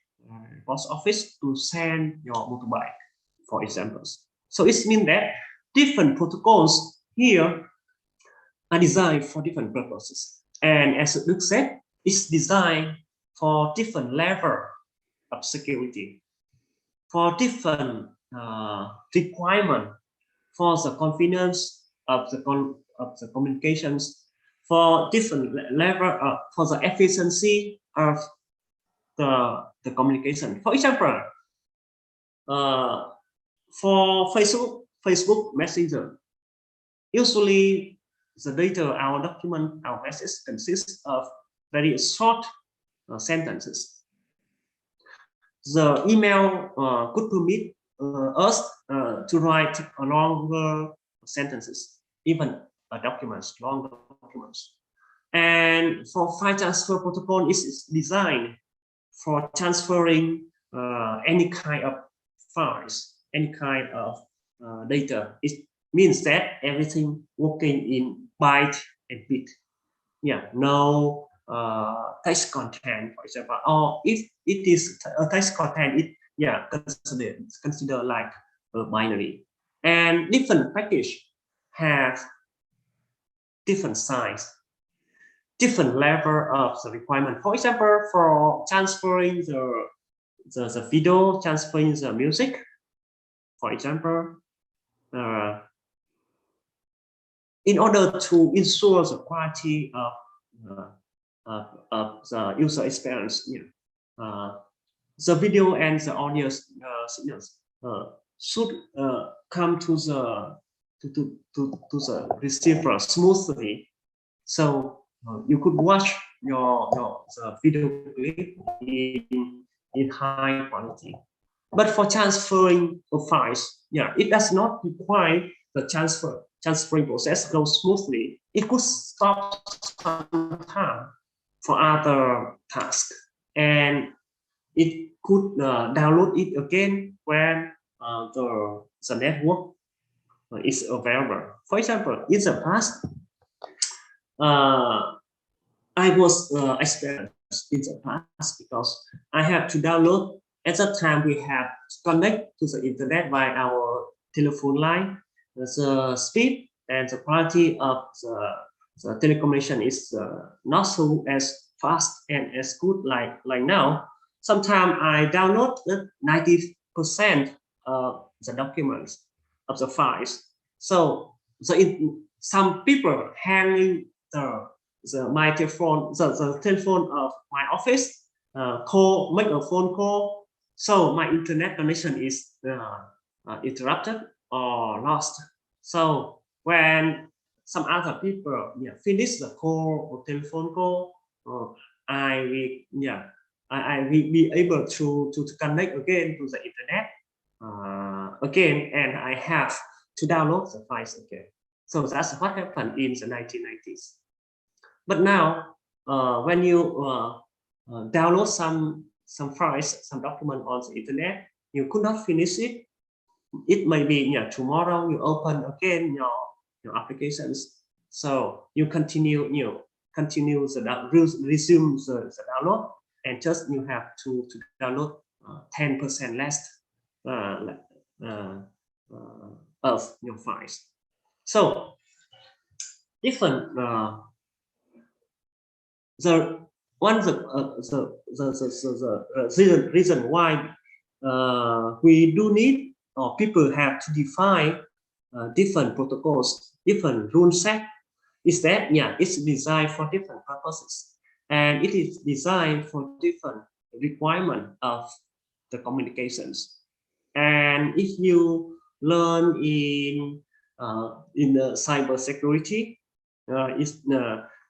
post office to send your motorbike, for example. So it means that different protocols here are designed for different purposes, and as Luke said, it's designed for different level of security, for different requirement, for the confidence of the communications, for different level for the efficiency of the communication. For example, for Facebook Messenger, usually the data, our document, our message consists of very short sentences. The email could permit us to write longer sentences, even documents, long documents. And for file transfer protocol, is designed for transferring any kind of files, any kind of data. It means that everything working in byte and bit. No text content, for example, or if it is a text content, it consider like a binary. And different package have different size, different level of the requirement. For example, for transferring the video, transferring the music, for example, in order to ensure the quality of the user experience, the video and the audio signals should come to the receiver smoothly, so you could watch the video clip in high quality. But for transferring of files, it does not require the transferring process goes smoothly. It could stop some time for other tasks, and it could download it again when the network is available. For example, in the past, I was experienced in the past because I have to download. At that time, we have to connect to the internet by our telephone line. The speed and the quality of the telecommunication is not so as fast and as good like now. Sometimes I download 90% of the documents of the files. So some people handling my telephone, the telephone of my office, make a phone call. So my internet connection is interrupted or lost. So when some other people finish the call or telephone call, I will be able to connect again to the internet again, and I have to download the files again. So that's what happened in the 1990s. But now, when you download some files, some document on the internet, you could not finish it. It may be tomorrow you open again your applications. So you continue resume the download, and just you have to download 10% less of your files. So different the reason why we do need, or people have to define different protocols, different rule set, is that it's designed for different purposes, and it is designed for different requirement of the communications. And if you learn in the cyber security,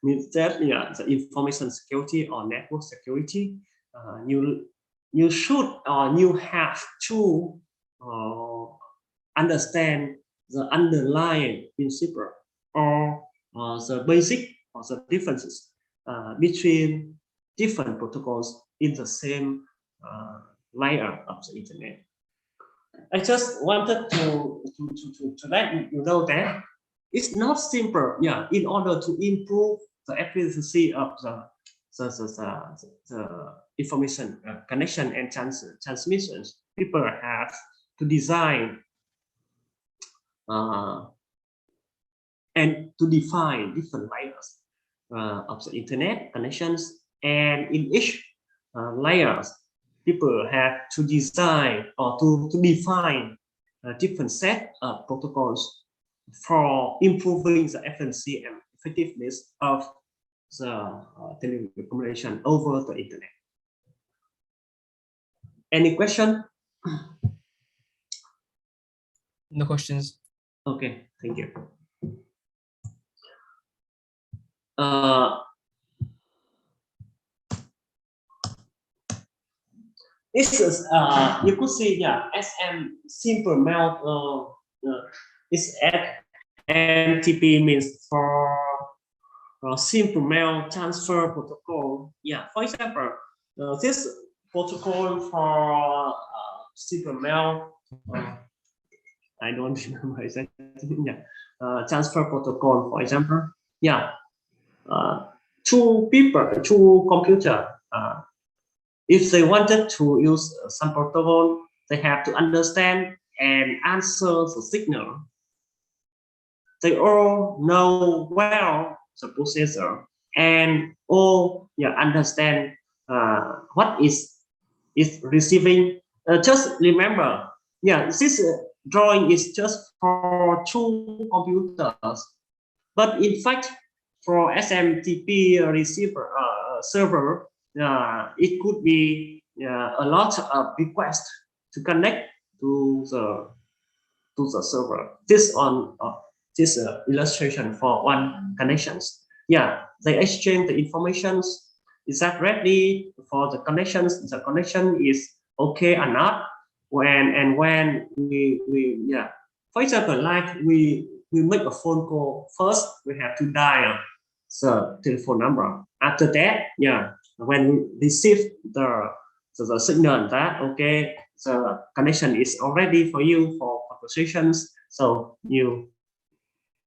means that the information security or network security, you should or you have to understand the underlying principle or the basic or the differences between different protocols in the same layer of the internet. I just wanted to let you know that it's not simple. In order to improve the efficiency of the information connection and transmissions, people have to design and to define different layers of the internet connections, and in each layers, people have to design or to define a different set of protocols for improving the efficiency and effectiveness of the telecommunication over the internet. Any question? No questions. Okay, thank you. This is you could see SM simple melt is SMTP means for simple mail transfer protocol. For example, this protocol for simple mail, I don't remember exactly. Transfer protocol, for example. Two computer. If they wanted to use some protocol, they have to understand and answer the signal. They all know well the processor and all understand what is receiving. Just remember, this drawing is just for two computers, but in fact, for SMTP receiver server, it could be a lot of requests to connect to the server. This on this illustration for one connections. They exchange the informations. Is that ready for the connections? The connection is okay or not? when we yeah, for example, like we make a phone call. First we have to dial the telephone number. After that, yeah, when we receive the signal that okay, the connection is already for you for conversations, so you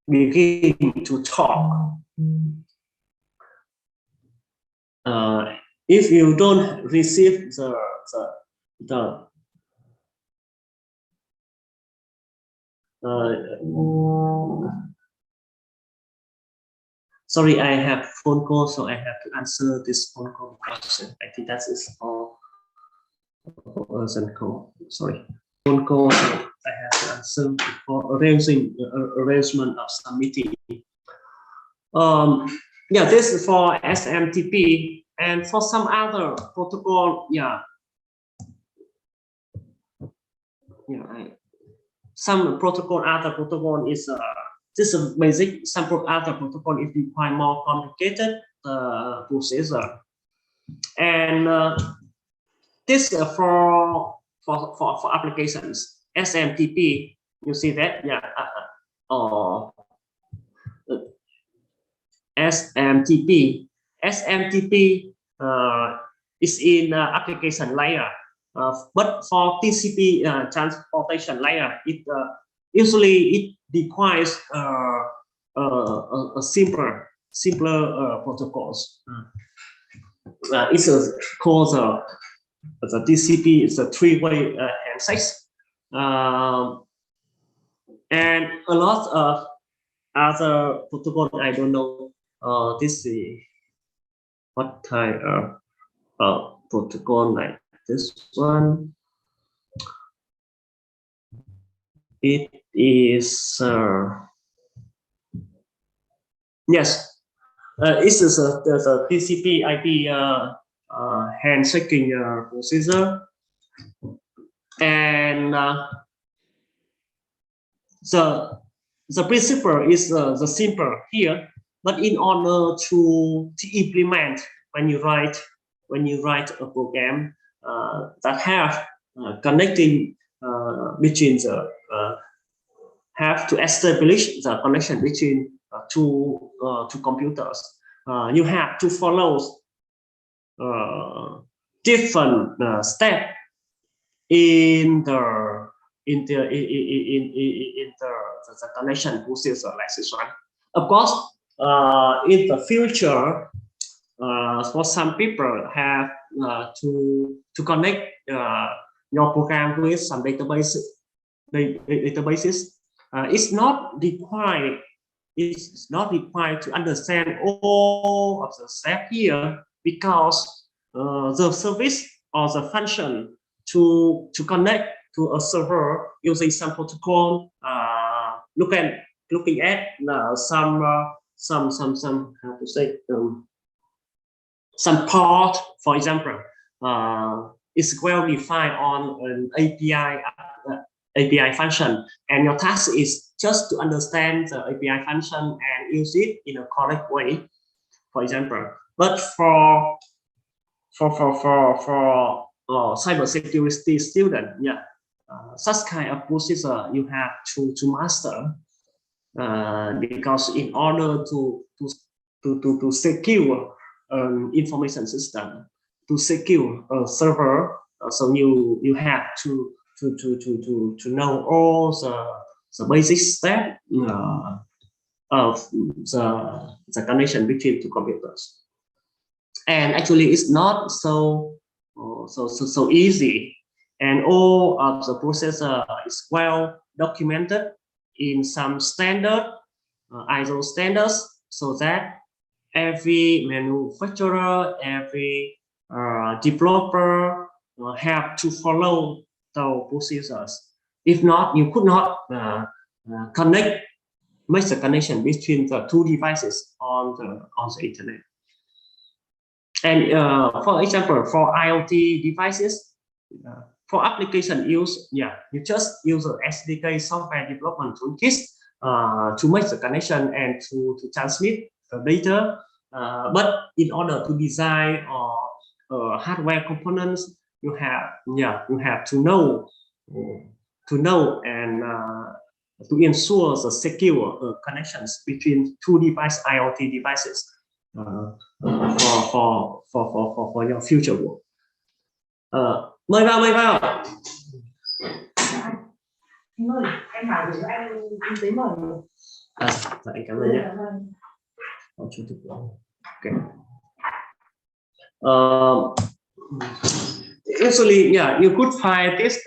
begin to talk. If you don't receive the sorry, I have phone call, so I have to answer this phone call question. I think that is all urgent call. Sorry, phone call. So I have to answer for arrangement of some meeting. Yeah, this is for SMTP, and for some other protocol. Yeah, some protocol, other protocol is this is basic. Some other protocol is quite more complicated processor, and this for applications SMTP. You see that, yeah, SMTP is in application layer, but for TCP transportation layer, it usually it requires a simpler protocols. It's called the TCP. It's a three-way handshake, and a lot of other protocol I don't know. This is what type of protocol like this one. It is yes. This is the TCP IP handshaking procedure, and the principle is the simple here. But in order to implement, when you write a program that have connecting between the have to establish the connection between two computers, you have to follow different steps in the connection procedure like this one. Of course, in the future, for some people have to connect your program with some databases. It's not required. It's not required to understand all of the steps here, because the service or the function to connect to a server using some protocol, looking at some how to say some port, for example, is well defined on an API function, and your task is just to understand the API function and use it in a correct way, for example. But for cybersecurity student, yeah, such kind of procedure you have to master, because in order to secure information system, to secure a server, so you have to know all the basic steps of the connection between two computers. And actually, it's not so easy, and all of the processor is well documented in some standard ISO standards, so that every manufacturer, every developer have to follow the procedures. If not, you could not make the connection between the two devices on the internet. And for example, for IoT devices, for application use, yeah, you just use the SDK software development toolkit to make the connection and to transmit the data. But in order to design or hardware components, you have to know to know and to ensure the secure connections between two IoT devices for your future work. Mời vào. Anh ơi, em bảo để anh giấy mời. Dạ, anh cảm ơn nhé. Okay. Usually, yeah, you could find this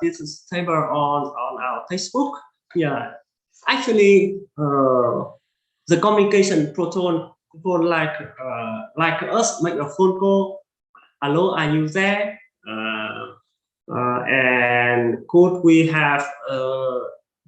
this table on our Facebook. Yeah, actually, the communication protocol like us make a phone call. Hello, are you there? And could we have?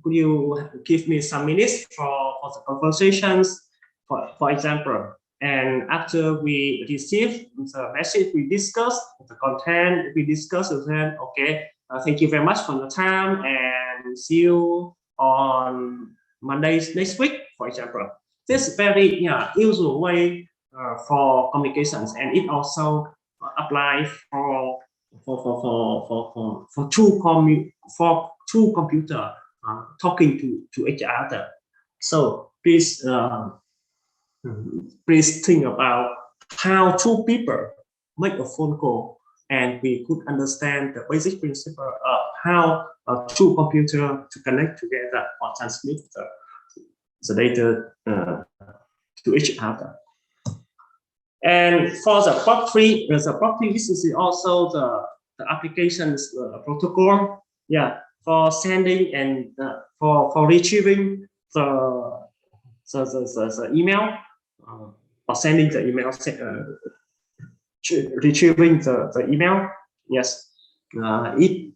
Could you give me some minutes for the conversations? For example. And after we receive the message, we discuss the content, we discuss the content. Okay, thank you very much for your time and see you on Monday next week, for example. This is very usual way for communications, and it also applies for two computers talking to each other. So please. Please think about how two people make a phone call, and we could understand the basic principle of how two computers to connect together or transmit the data to each other. And for the POP3, this is also the applications protocol. Yeah, for sending and for retrieving the email. Or sending the email, retrieving the email. Yes,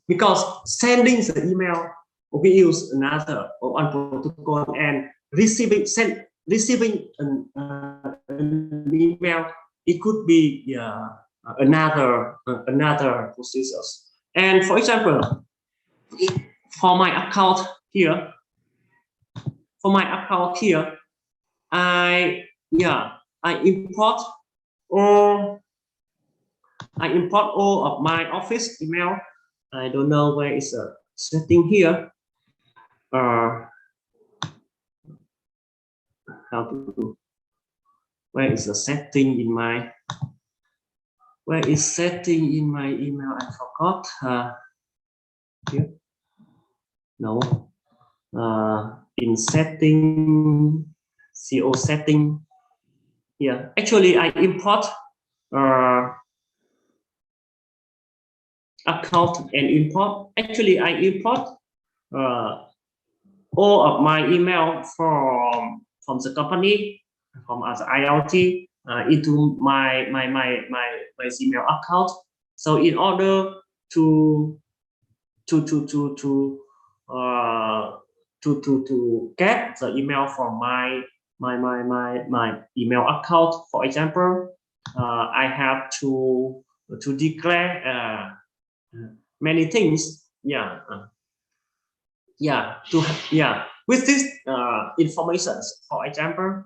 because sending the email we use another one protocol, and receiving an email, it could be another procedures. And for example, for my account here, I import all of my office email. I don't know where is a setting here. How to do? Where is the setting in my? Where is setting in my email? I forgot. Here. No. In setting. CO setting. Yeah, actually I import account and import. Actually I import all of my email from the company, from the IoT into my Gmail account. So in order to get the email from my email account, for example, I have to declare many things. With this information, for example,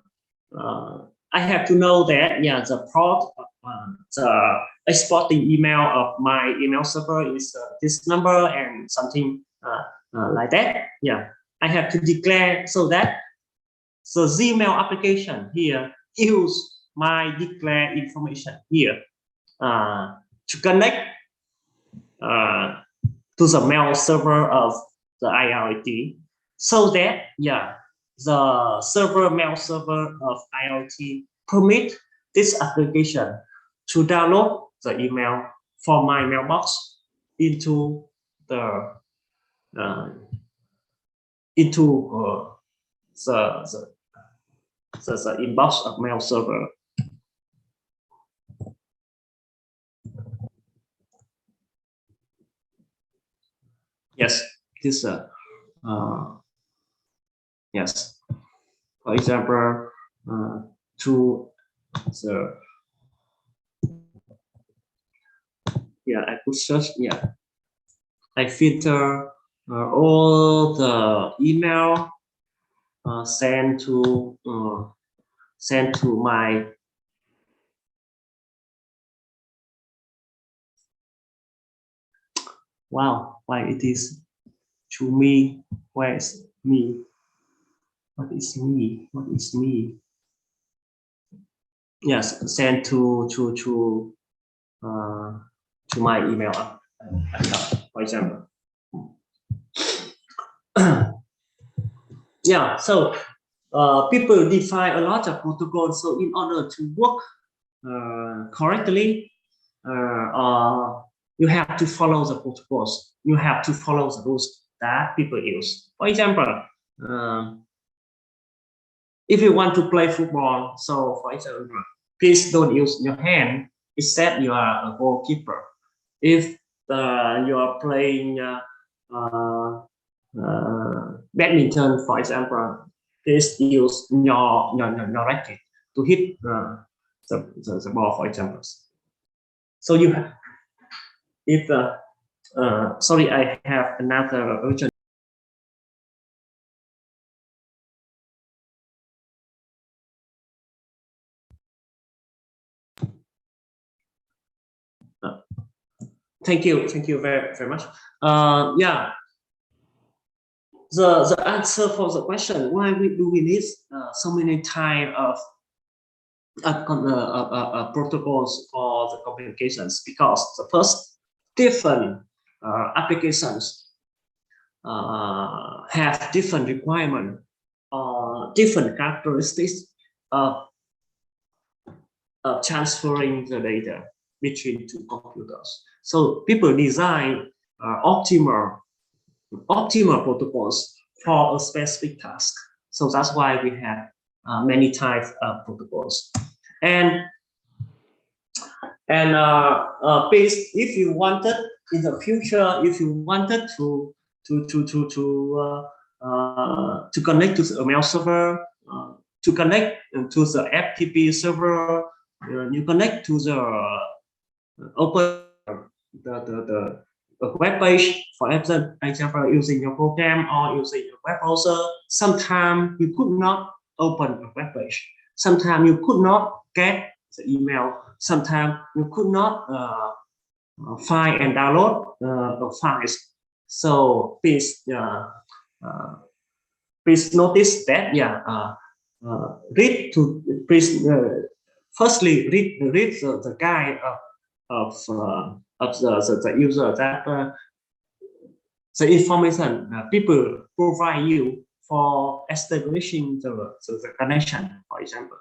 I have to know that the port, the exporting email of my email server is this number and something like that. I have to declare so that the Gmail application here use my declare information here to connect to the mail server of the IoT, so that the server mail server of IoT permit this application to download the email from my mailbox into the inbox of mail server. Yes, this yes. For example, to the I could search. I filter all the email sent to my Wow, why it is to me? Where is me? What is me? What is me? Yes, send to my email account, for example. Yeah, so people define a lot of protocols. So in order to work correctly, you have to follow the protocols. You have to follow the rules that people use. For example, if you want to play football, so for example, please don't use your hand. Instead, you are a goalkeeper. If you are playing badminton, for example, please use your racket to hit the ball, for example. So you have, if sorry, I have another urgent. Thank you very much. Yeah, the answer for the question why do we need so many type of protocols for the communications, because the first different applications have different requirement or different characteristics of transferring the data between two computers. So people design optimal protocols for a specific task. So that's why we have many types of protocols. And based, if you wanted in the future, if you wanted to connect to the email server, to connect to the FTP server, you connect to the open the web page, for example, using your program or using your web browser. Sometimes you could not open a web page. Sometimes you could not get the email. Sometimes you could not find and download the files. So please notice that, firstly read the guide of the user, that the information people provide you for establishing the connection, for example.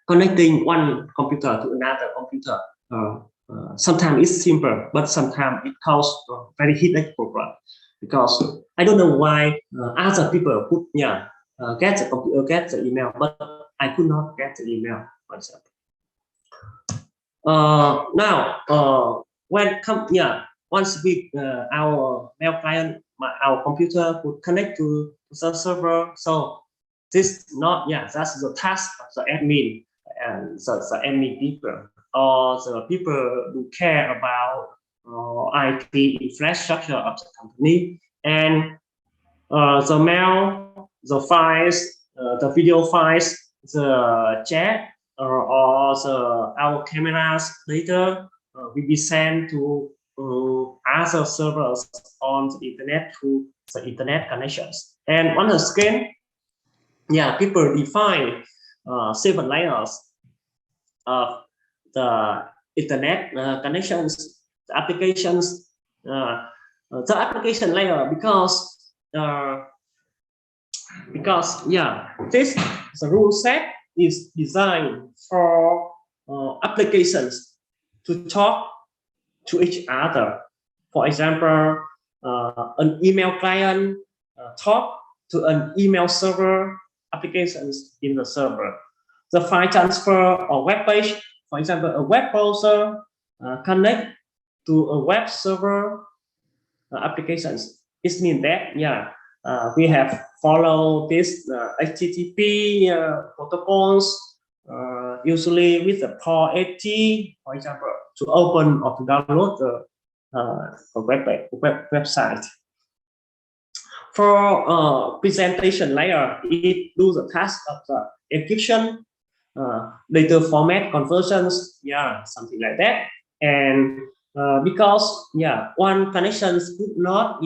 Connecting one computer to another computer, sometimes it's simple, but sometimes it causes a very headache problem, because I don't know why other people could get the email, but I could not get the email, for example. Now when once we our mail client, our computer would connect to the server. So this that's the task of the admin and the admin people, or the people who care about IT infrastructure of the company. And the mail, the files, the video files, the chat, or our cameras later will be sent to other servers on the internet through the internet connections. And on the screen, people define 7 layers of the internet connections, the applications, the application layer, because this the rule set is designed for applications to talk to each other. For example, an email client talk to an email server applications in the server. The file transfer or web page, for example, a web browser connect to a web server applications. It means that we have followed this HTTP protocols, usually with the port 80, for example, to open or to download the website. For presentation layer, it does the task of the encryption, data format conversions, something like that. and because one connections could not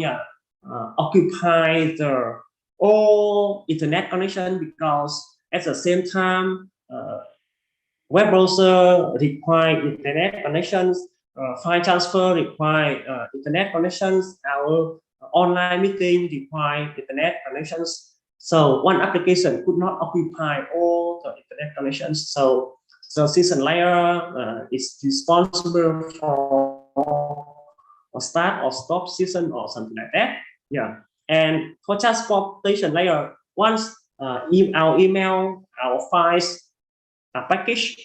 occupy the all internet connection, because at the same time web browser require internet connections, file transfer require internet connections, our online meeting require internet connections. So one application could not occupy all the internet connections. So the session layer is responsible for a start or stop session or something like that. And for transportation layer, once our email, our files are packaged,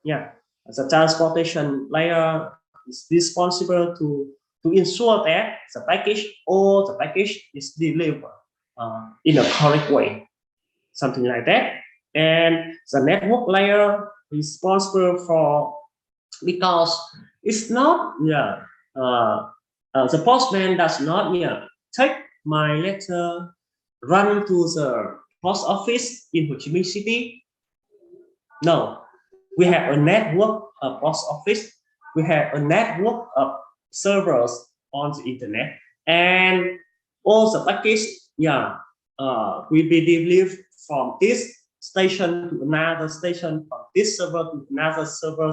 the transportation layer is responsible to ensure that the package is delivered in a correct way, something like that. And the network layer responsible for, because it's not the postman does not take my letter, run to the post office in Ho Chi Minh City. No, we have a network of post office. We have a network of servers on the internet, and all the packets will be delivered from this station to another station, from this server to another server.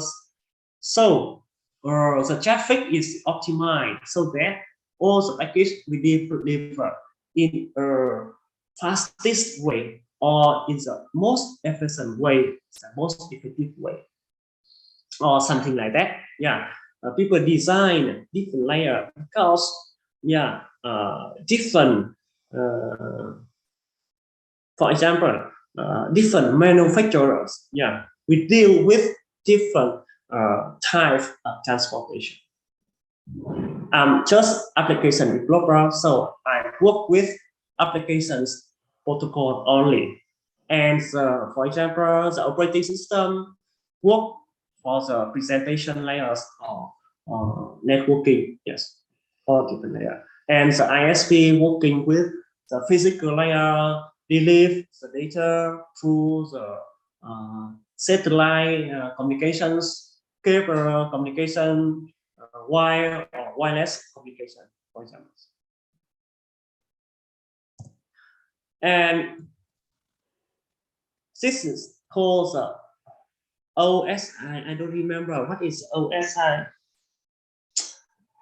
So the traffic is optimized so that all the packets will be delivered in a fastest way, or in the most efficient way, the most effective way, or something like that. People design different layer because different for example different manufacturers we deal with different type of transportation. I'm just application developer, so I work with applications protocol only. And for example, the operating system work for the presentation layers or networking, for different layer. And the ISP working with the physical layer, deliver the data through the satellite communications, cable communication, wire or wireless communication, for example. And this is called OSI. I don't remember what is OSI.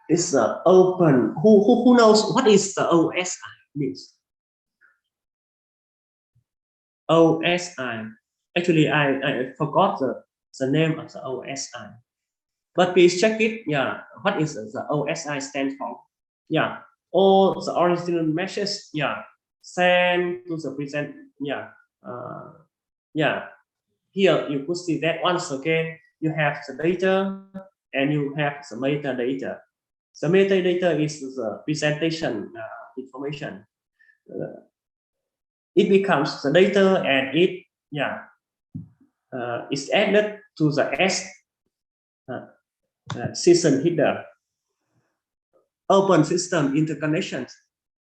It's open. Who knows what is the OSI means? OSI. Actually, I forgot the name of the OSI. But please check it. What is the OSI stand for? All the original messages. Send to the present. Here you could see that once again you have the data and you have the metadata. The metadata is the presentation information. It becomes the data and it is added to the S session header. Open system interconnections.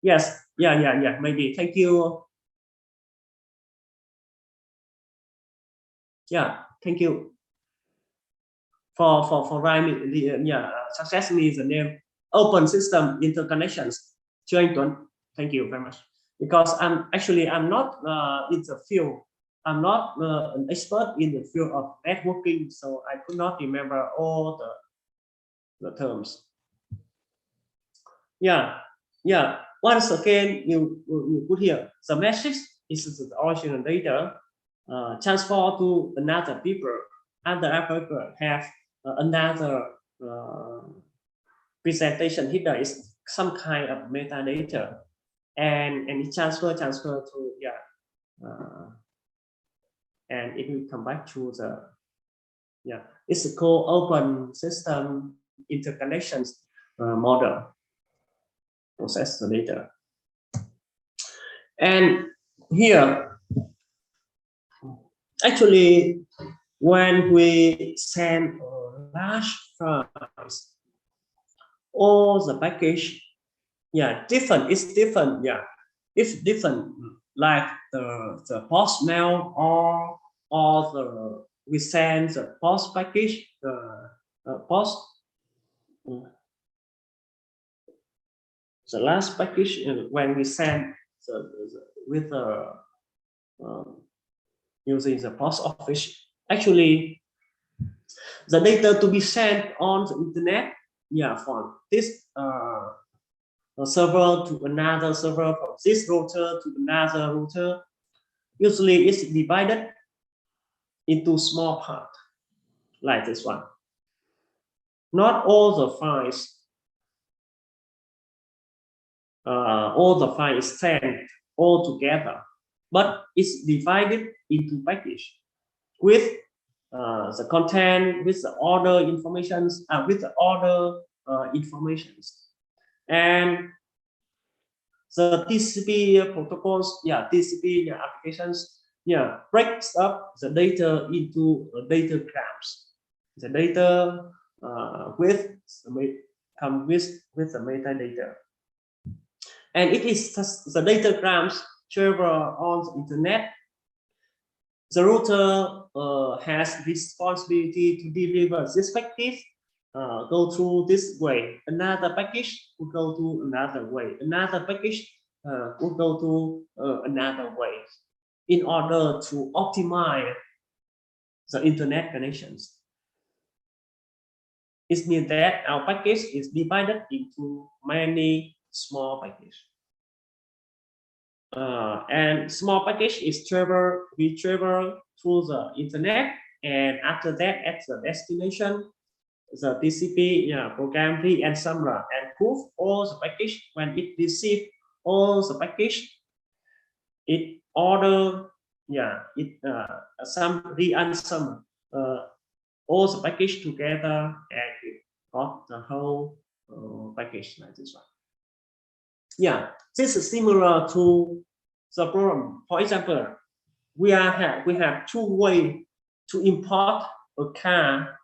Yes, maybe. Thank you. Thank you for writing success means the name open system interconnections. Thank you very much. Because I'm not in the field. I'm not an expert in the field of networking, so I could not remember all the terms. Once again, you put here the message is the original data transfer to another people. Other people have another presentation header is some kind of metadata, and it transfer to and it will come back to the it's called open system interconnections model. Process the data, and here actually when we send large files, all the package different. It's different. It's different, like the post mail or the we send the post package, the post the last package when we send with using the post office. Actually, the data to be sent on the internet, from this server to another server, from this router to another router, usually it's divided into small parts like this one. Not all the files is sent all together, but it's divided into package with the content, with the order informations, and the TCP protocols, TCP applications, breaks up the data into datagrams. The data with the metadata, and it is the datagrams travel on the internet. The router has responsibility to deliver this package, go through this way. Another package will go to another way. Another package will go to another way, in order to optimize the internet connections. It means that our package is divided into many small packages. And small package is we travel through the internet, and after that, at the destination, the TCP program reassembler and proof all the package. When it receive all the package, it order some reassembler all the package together, and it got the whole package like this one. This is similar to the problem. For example, we have two ways to import a car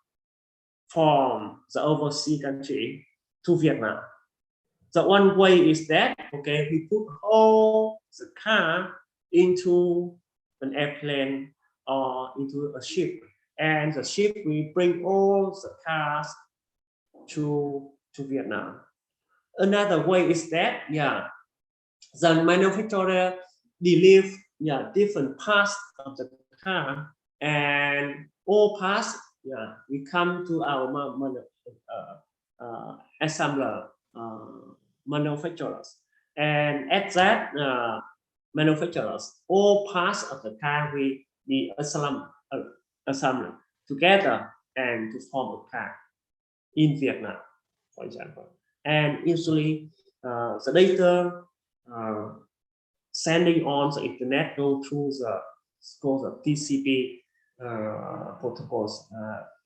from the overseas country to Vietnam. The one way is that we put all the car into an airplane or into a ship, and the ship will bring all the cars to Vietnam. Another way is that the manufacturer deliver different parts of the car, and all parts we come to our assembler manufacturers, and at that manufacturers, all parts of the car will be assembled together and to form a car in Vietnam, for example. And usually the data sending on the internet go through the TCP protocols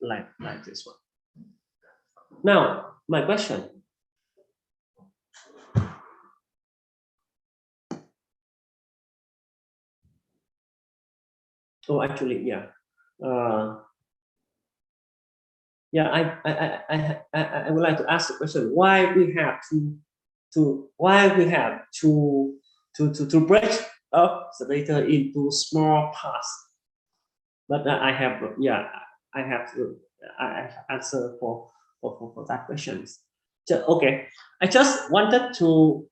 like this one. Now, my question. Oh, actually, I would like to ask the question: why we have to break up the data into small parts? But I have answer for that questions. Okay, I just wanted to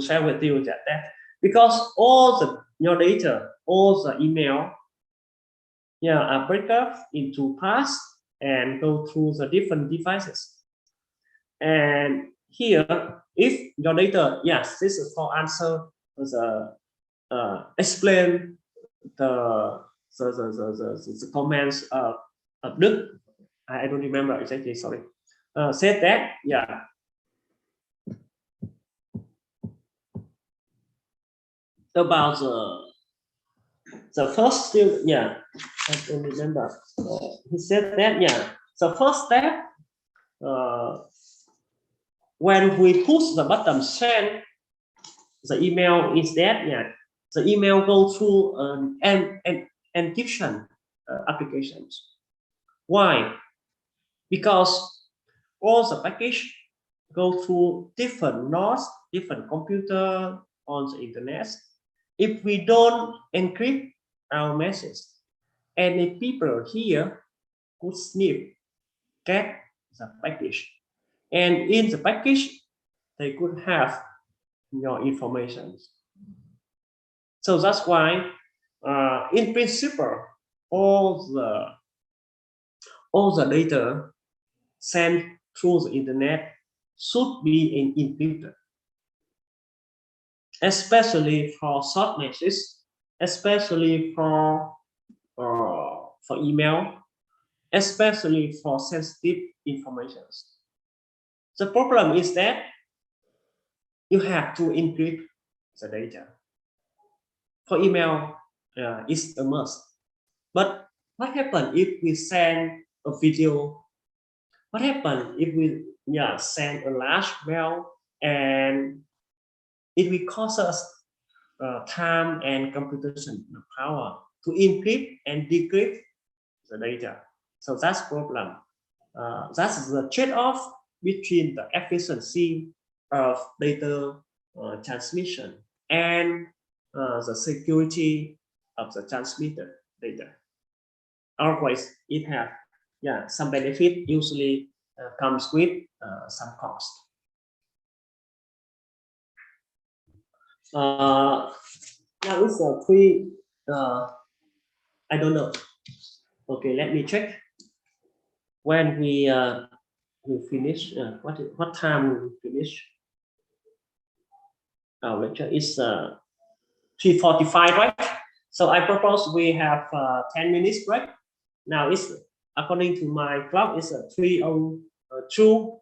share with you that because all your data, all the email, are break up into parts and go through the different devices. And here, if your data, this is for answer the explain the comments of Đức. I don't remember exactly. Sorry. Said that about the first still I don't remember. He said that the first step when we push the button send the email is that the email goes through an encryption applications. Why? Because all the package go through different nodes, different computer on the internet. If we don't encrypt our message, any people here could sniff, get the package, and in the package they could have your information. So that's why in principle all the data sent through the internet should be encrypted, especially for short messages, especially for email, especially for sensitive information. The problem is that you have to encrypt the data. For email, it's a must. But what happens if we send a video? What happens if we send a large mail and it will cost us time and computation power to encrypt and decrypt the data? So that's problem. That's the trade-off between the efficiency of data transmission and the security of the transmitted data. Always it has some benefit, usually comes with some cost. Now it's a three. I don't know. Okay, let me check. When we finish, what time we finish? Our lecture is 3:45, right? So I propose we have 10 minutes break. Now it's according to my clock, it's 3:02.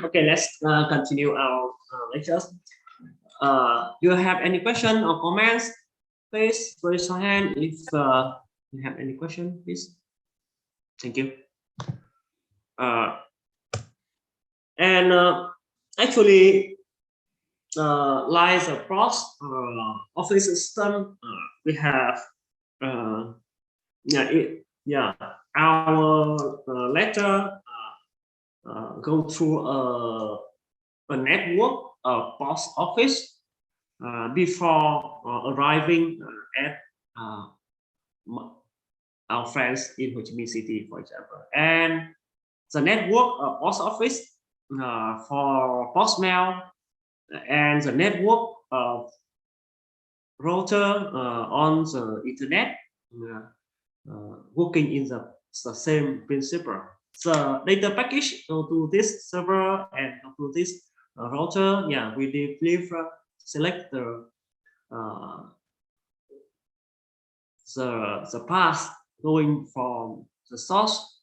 Okay, let's continue our lectures. Do you have any question or comments? Please raise your hand if you have any question, please. Thank you. And actually, like the PROS office system, we have our letter go through a network of post office before arriving at our friends in Ho Chi Minh City, for example. And the network of post office for post mail and the network of router on the internet working in the same principle. The data package go to this server and go to this router. Yeah, we deliver select the path going from the source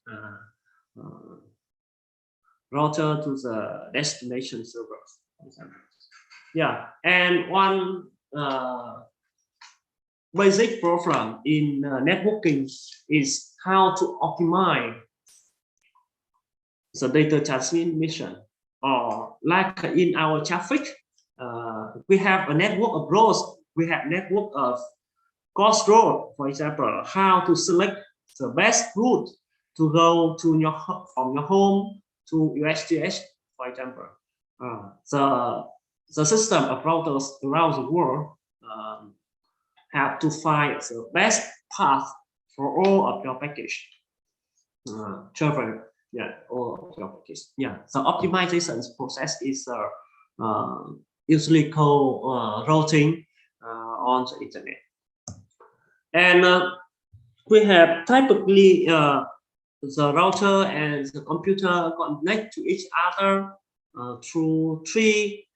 router to the destination servers. Yeah, and one basic problem in networking is how to optimize the data transmission. Or like in our traffic, we have a network of roads. We have network of crossroad, for example. How to select the best route to go to from your home to USGS, for example. The system of routers around the world have to find the best path for all of your package travel. Yeah, all of your package. Yeah, the optimization process is usually called routing on the internet. And we have typically the router and the computer connect to each other through three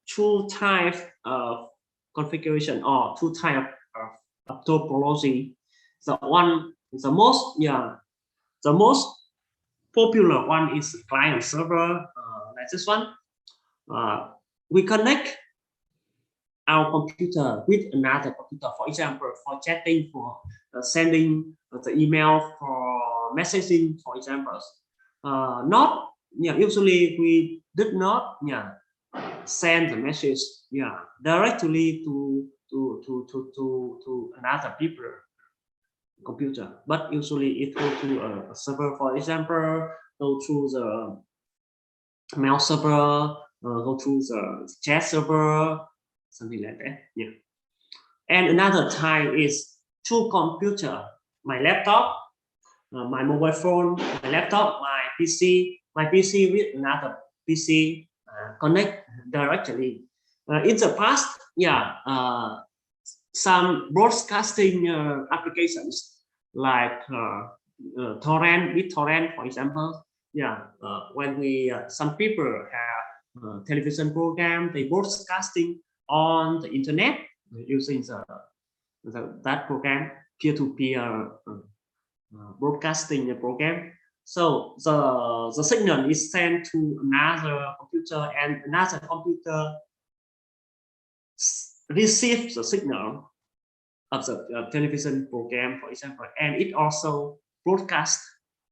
two types of configuration or two types of topology. The most popular one is client server, like this one. We connect our computer with another computer, for example, for chatting, for sending the email, for messaging, for example. Usually we did not send the message directly to another people computer, but usually it go to a server, for example, go through the mail server, go through the chat server, something like that. Yeah. And another type is two computer, my laptop, my mobile phone, my laptop, my PC with another PC connect directly. In the past, some broadcasting applications like torrent, BitTorrent, for example. When some people have television program, they broadcasting on the internet using that program, peer-to-peer broadcasting program. So the signal is sent to another computer, and another computer receives the signal of the television program, for example, and it also broadcasts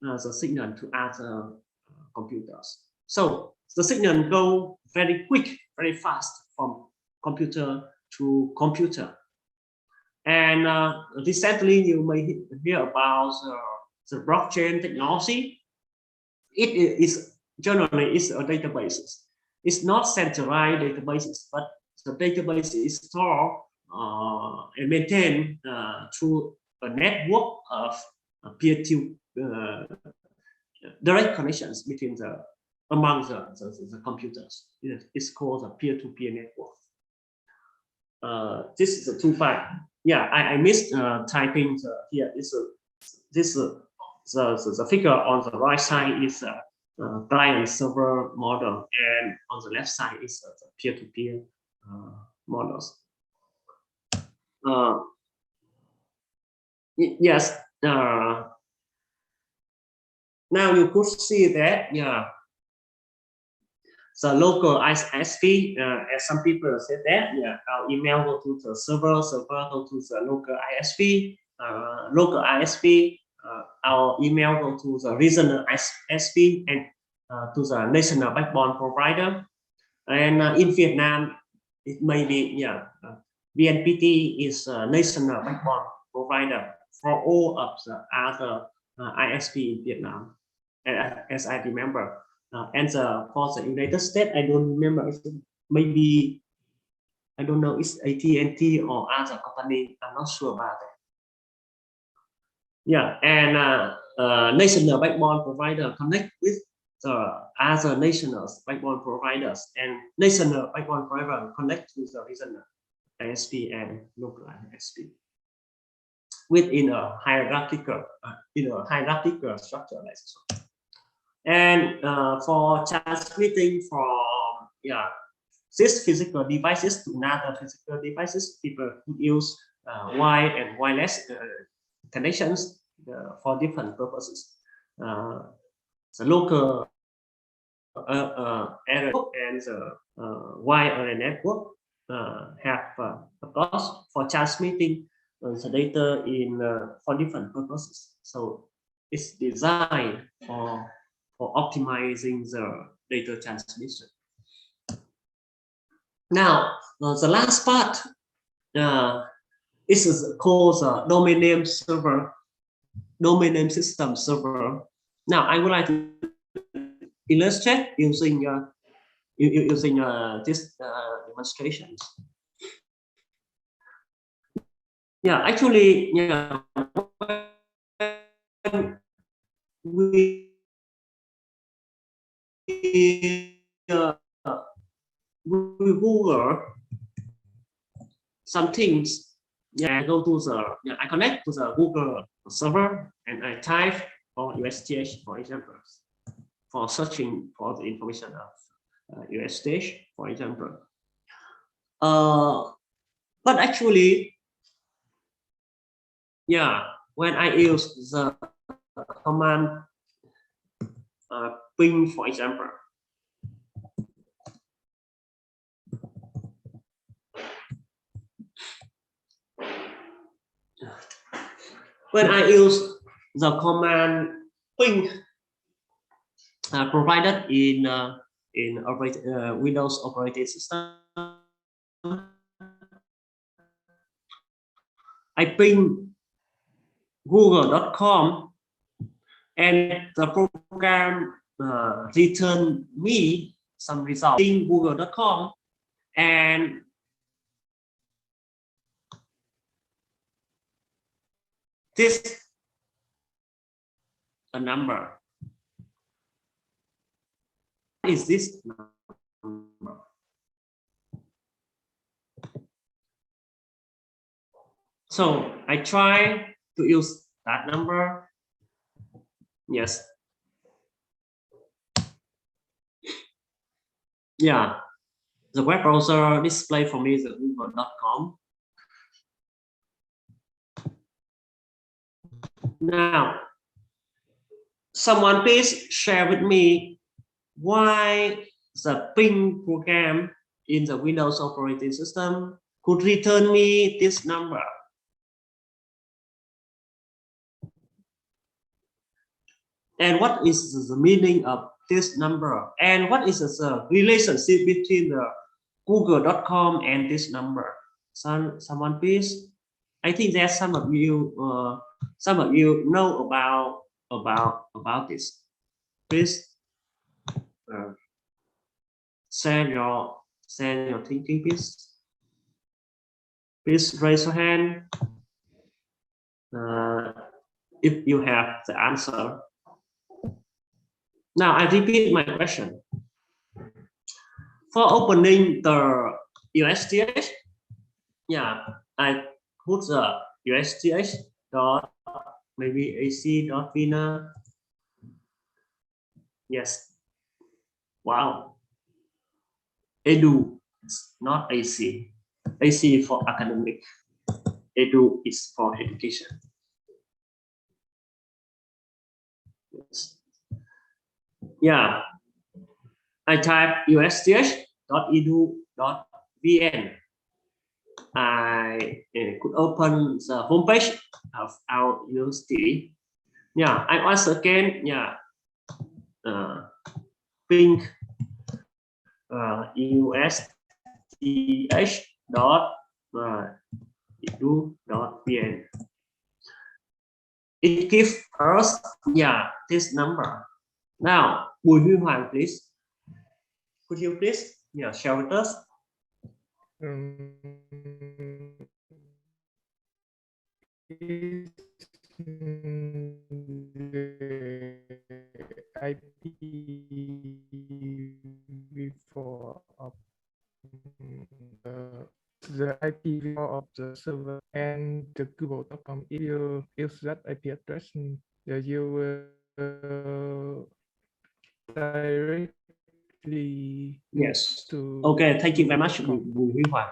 the signal to other computers. So the signal go very quick, very fast from computer to computer. And recently you may hear about the blockchain technology. It is generally a database. It's not centralized databases, but the database is stored and maintained through a network of peer-to-peer direct connections between among the computers. It's called a peer-to-peer network. This is a 2.5. Yeah, I missed typing here. The figure on the right side is client server model, and on the left side is the peer-to-peer models. yes. Now you could see that, yeah, the local ISP, as some people said that, yeah, our email go to the server go to the local ISP, our email go to the regional ISP and to the national backbone provider. And in Vietnam, it may be, yeah, VNPT is a national backbone provider for all of the other ISP in Vietnam, as I remember. And for the United States, I don't remember. Maybe, I don't know, it's AT&T or other company. I'm not sure about it. Yeah, and national backbone provider connect with the other national backbone providers, and national backbone provider connect to the regional ISP and local ISP within a hierarchical structure like so. And for transmitting from, yeah, this physical devices to another physical devices, people could use wired and wireless connections for different purposes. The local area and the wide area network have, of course, for transmitting the data in for different purposes. So it's designed for optimizing the data transmission. Now, the last part is called domain name server, domain name system server. Now, I would like to illustrate using this demonstrations. Yeah, actually, yeah, we Google some things. Yeah, I go to the, yeah, I connect to the Google server and I type for USDH, for example, for searching for the information of USDH, for example. But actually, yeah, when I use the command ping, for example, when I use the command ping provided in Windows operating system, I ping google.com and the program return me some result in google.com, and this a number. What is this number? So I try to use that number. Yes. Yeah. The web browser display for me the google.com. Now, someone please share with me why the ping program in the Windows operating system could return me this number. And what is the meaning of this number? And what is the relationship between the google.com and this number? Someone please. I think that some of you know about this. Please share your thinking, please. Please raise your hand if you have the answer. Now I repeat my question. For opening the USDH, yeah, I put the USDH dot maybe ac.vina. Yes. Wow. Edu, it's not AC. AC for academic. edu is for education. Yes. Yeah, I type usth.edu.vn. I could open the homepage of our university. Yeah, I also again, yeah, ping usth.edu.vn. It gives us, yeah, this number. Now, Bùi Huy Hoàng, please. Could you please, yeah, share with us? IP before of the IP of the server and the google.com. If you use that IP address, you will directly Yes. to Okay, thank you very much, Bùi Huy Hoàng.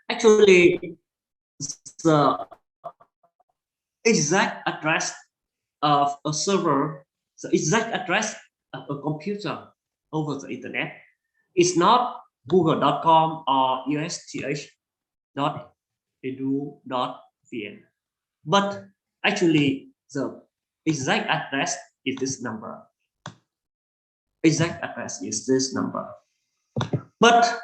Actually, the exact address of a server, the exact address of a computer over the internet is not google.com or usth.edu.vn, but actually the exact address is this number. Exact address is this number. But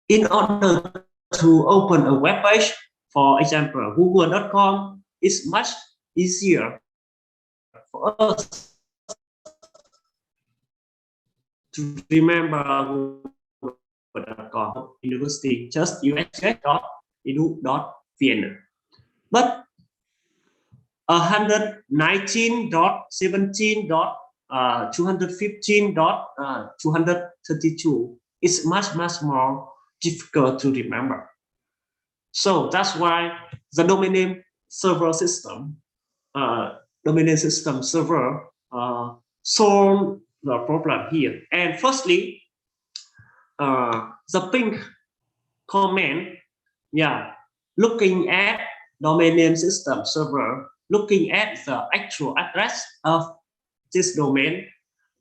in order to open a web page, for example, google.com, is much easier for us to remember google.com university, just usj.edu.vn. But 119.17.215.232 is much more difficult to remember. So that's why the domain name server system, server solve the problem here. And firstly, the ping command, yeah, looking at domain name system server, looking at the actual address of this domain,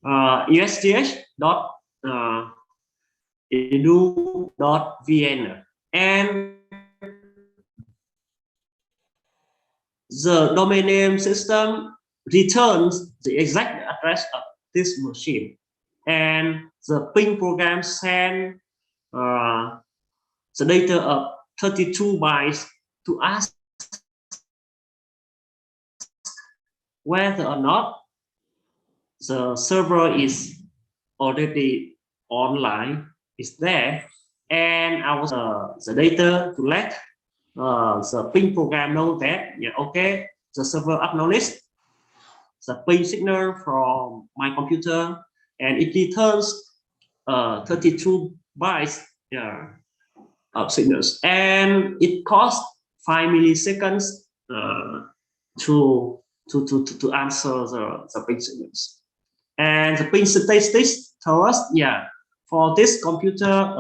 usth.edu.vn, and the domain name system returns the exact address of this machine, and the ping program send the data of 32 bytes to ask whether or not the server is already online, is there, and the data to let the ping program know that, yeah, okay, the server acknowledged the ping signal from my computer, and it returns 32 bytes, yeah, of signals, and it costs 5 milliseconds to answer the ping signals. And the ping statistics tell us, yeah, for this computer,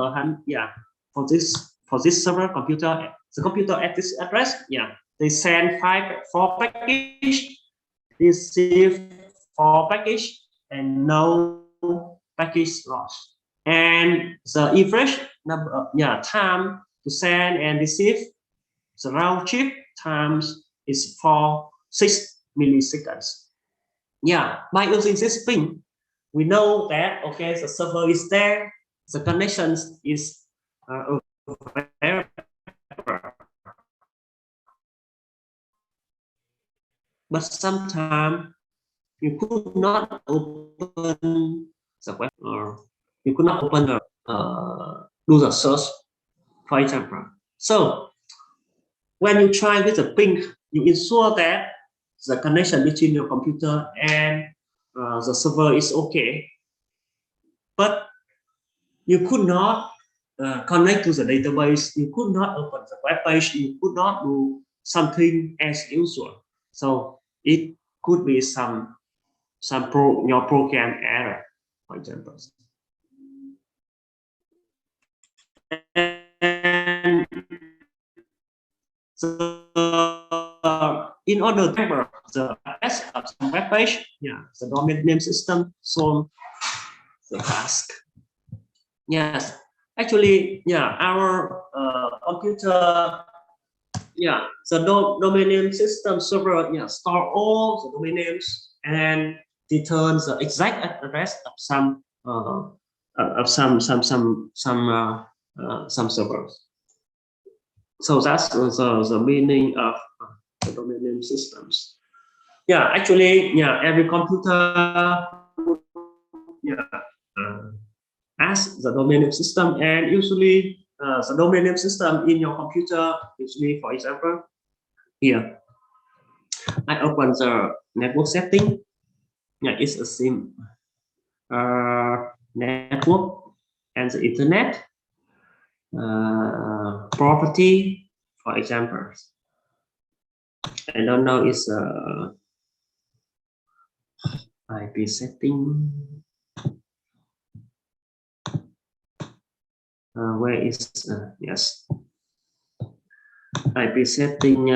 for this server computer, the computer at this address, yeah, they send 4 package, receive 4 package, and no package lost. And the average number, time to send and receive, the round trip times is 6 milliseconds. Yeah, by using this ping, we know that, okay, the server is there, the connection is available. But sometimes you could not open the web, or you could not open the do the search, for example. So when you try with the ping, you ensure that the connection between your computer and the server is okay, but you could not connect to the database, you could not open the web page, you could not do something as usual. So it could be your program error, for example. And so, in order to remember the address of some web page, the domain name system solve the task. Yes, actually, our computer, the domain name system server, store all the domain names and returns the exact address of some servers. So that's the meaning of the domain name systems. Actually, every computer as the domain name system, and usually the domain name system in your computer, usually, for example, here I open the network setting. It's a SIM network and the internet property, for example. I don't know, it's IP setting. Where is yes, IP setting.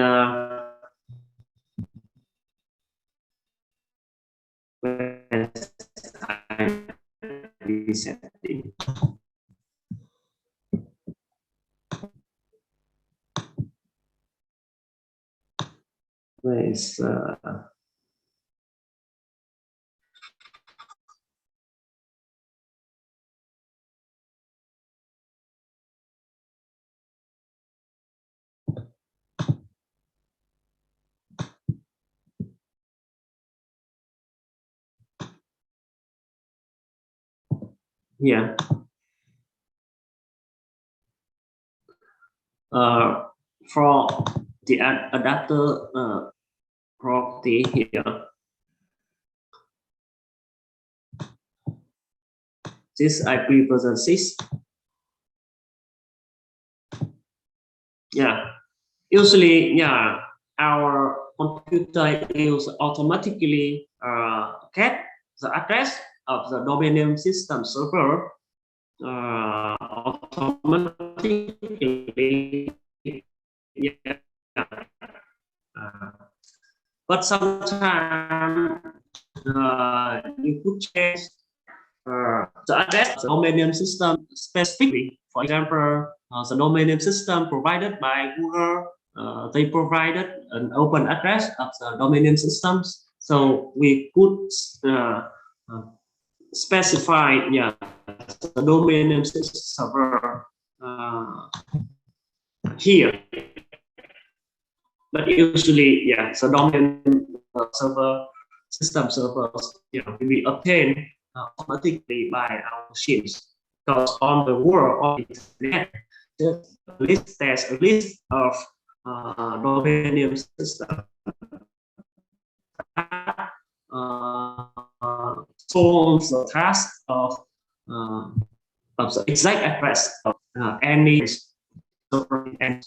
Where is IP setting? Where is here? For the adapter property here, this IP version 6. Usually, our computer use automatically get the address of the domain name system server automatically. But sometimes you could change the address of the domain name system specifically. For example, the domain name system provided by Google, they provided an open address of the domain name systems. So we could specify the domain name system server here. But usually, the domain server system servers will be obtained automatically by our machines, because on the world of the internet, there's a list of domain name systems solves the task of the exact address of any server.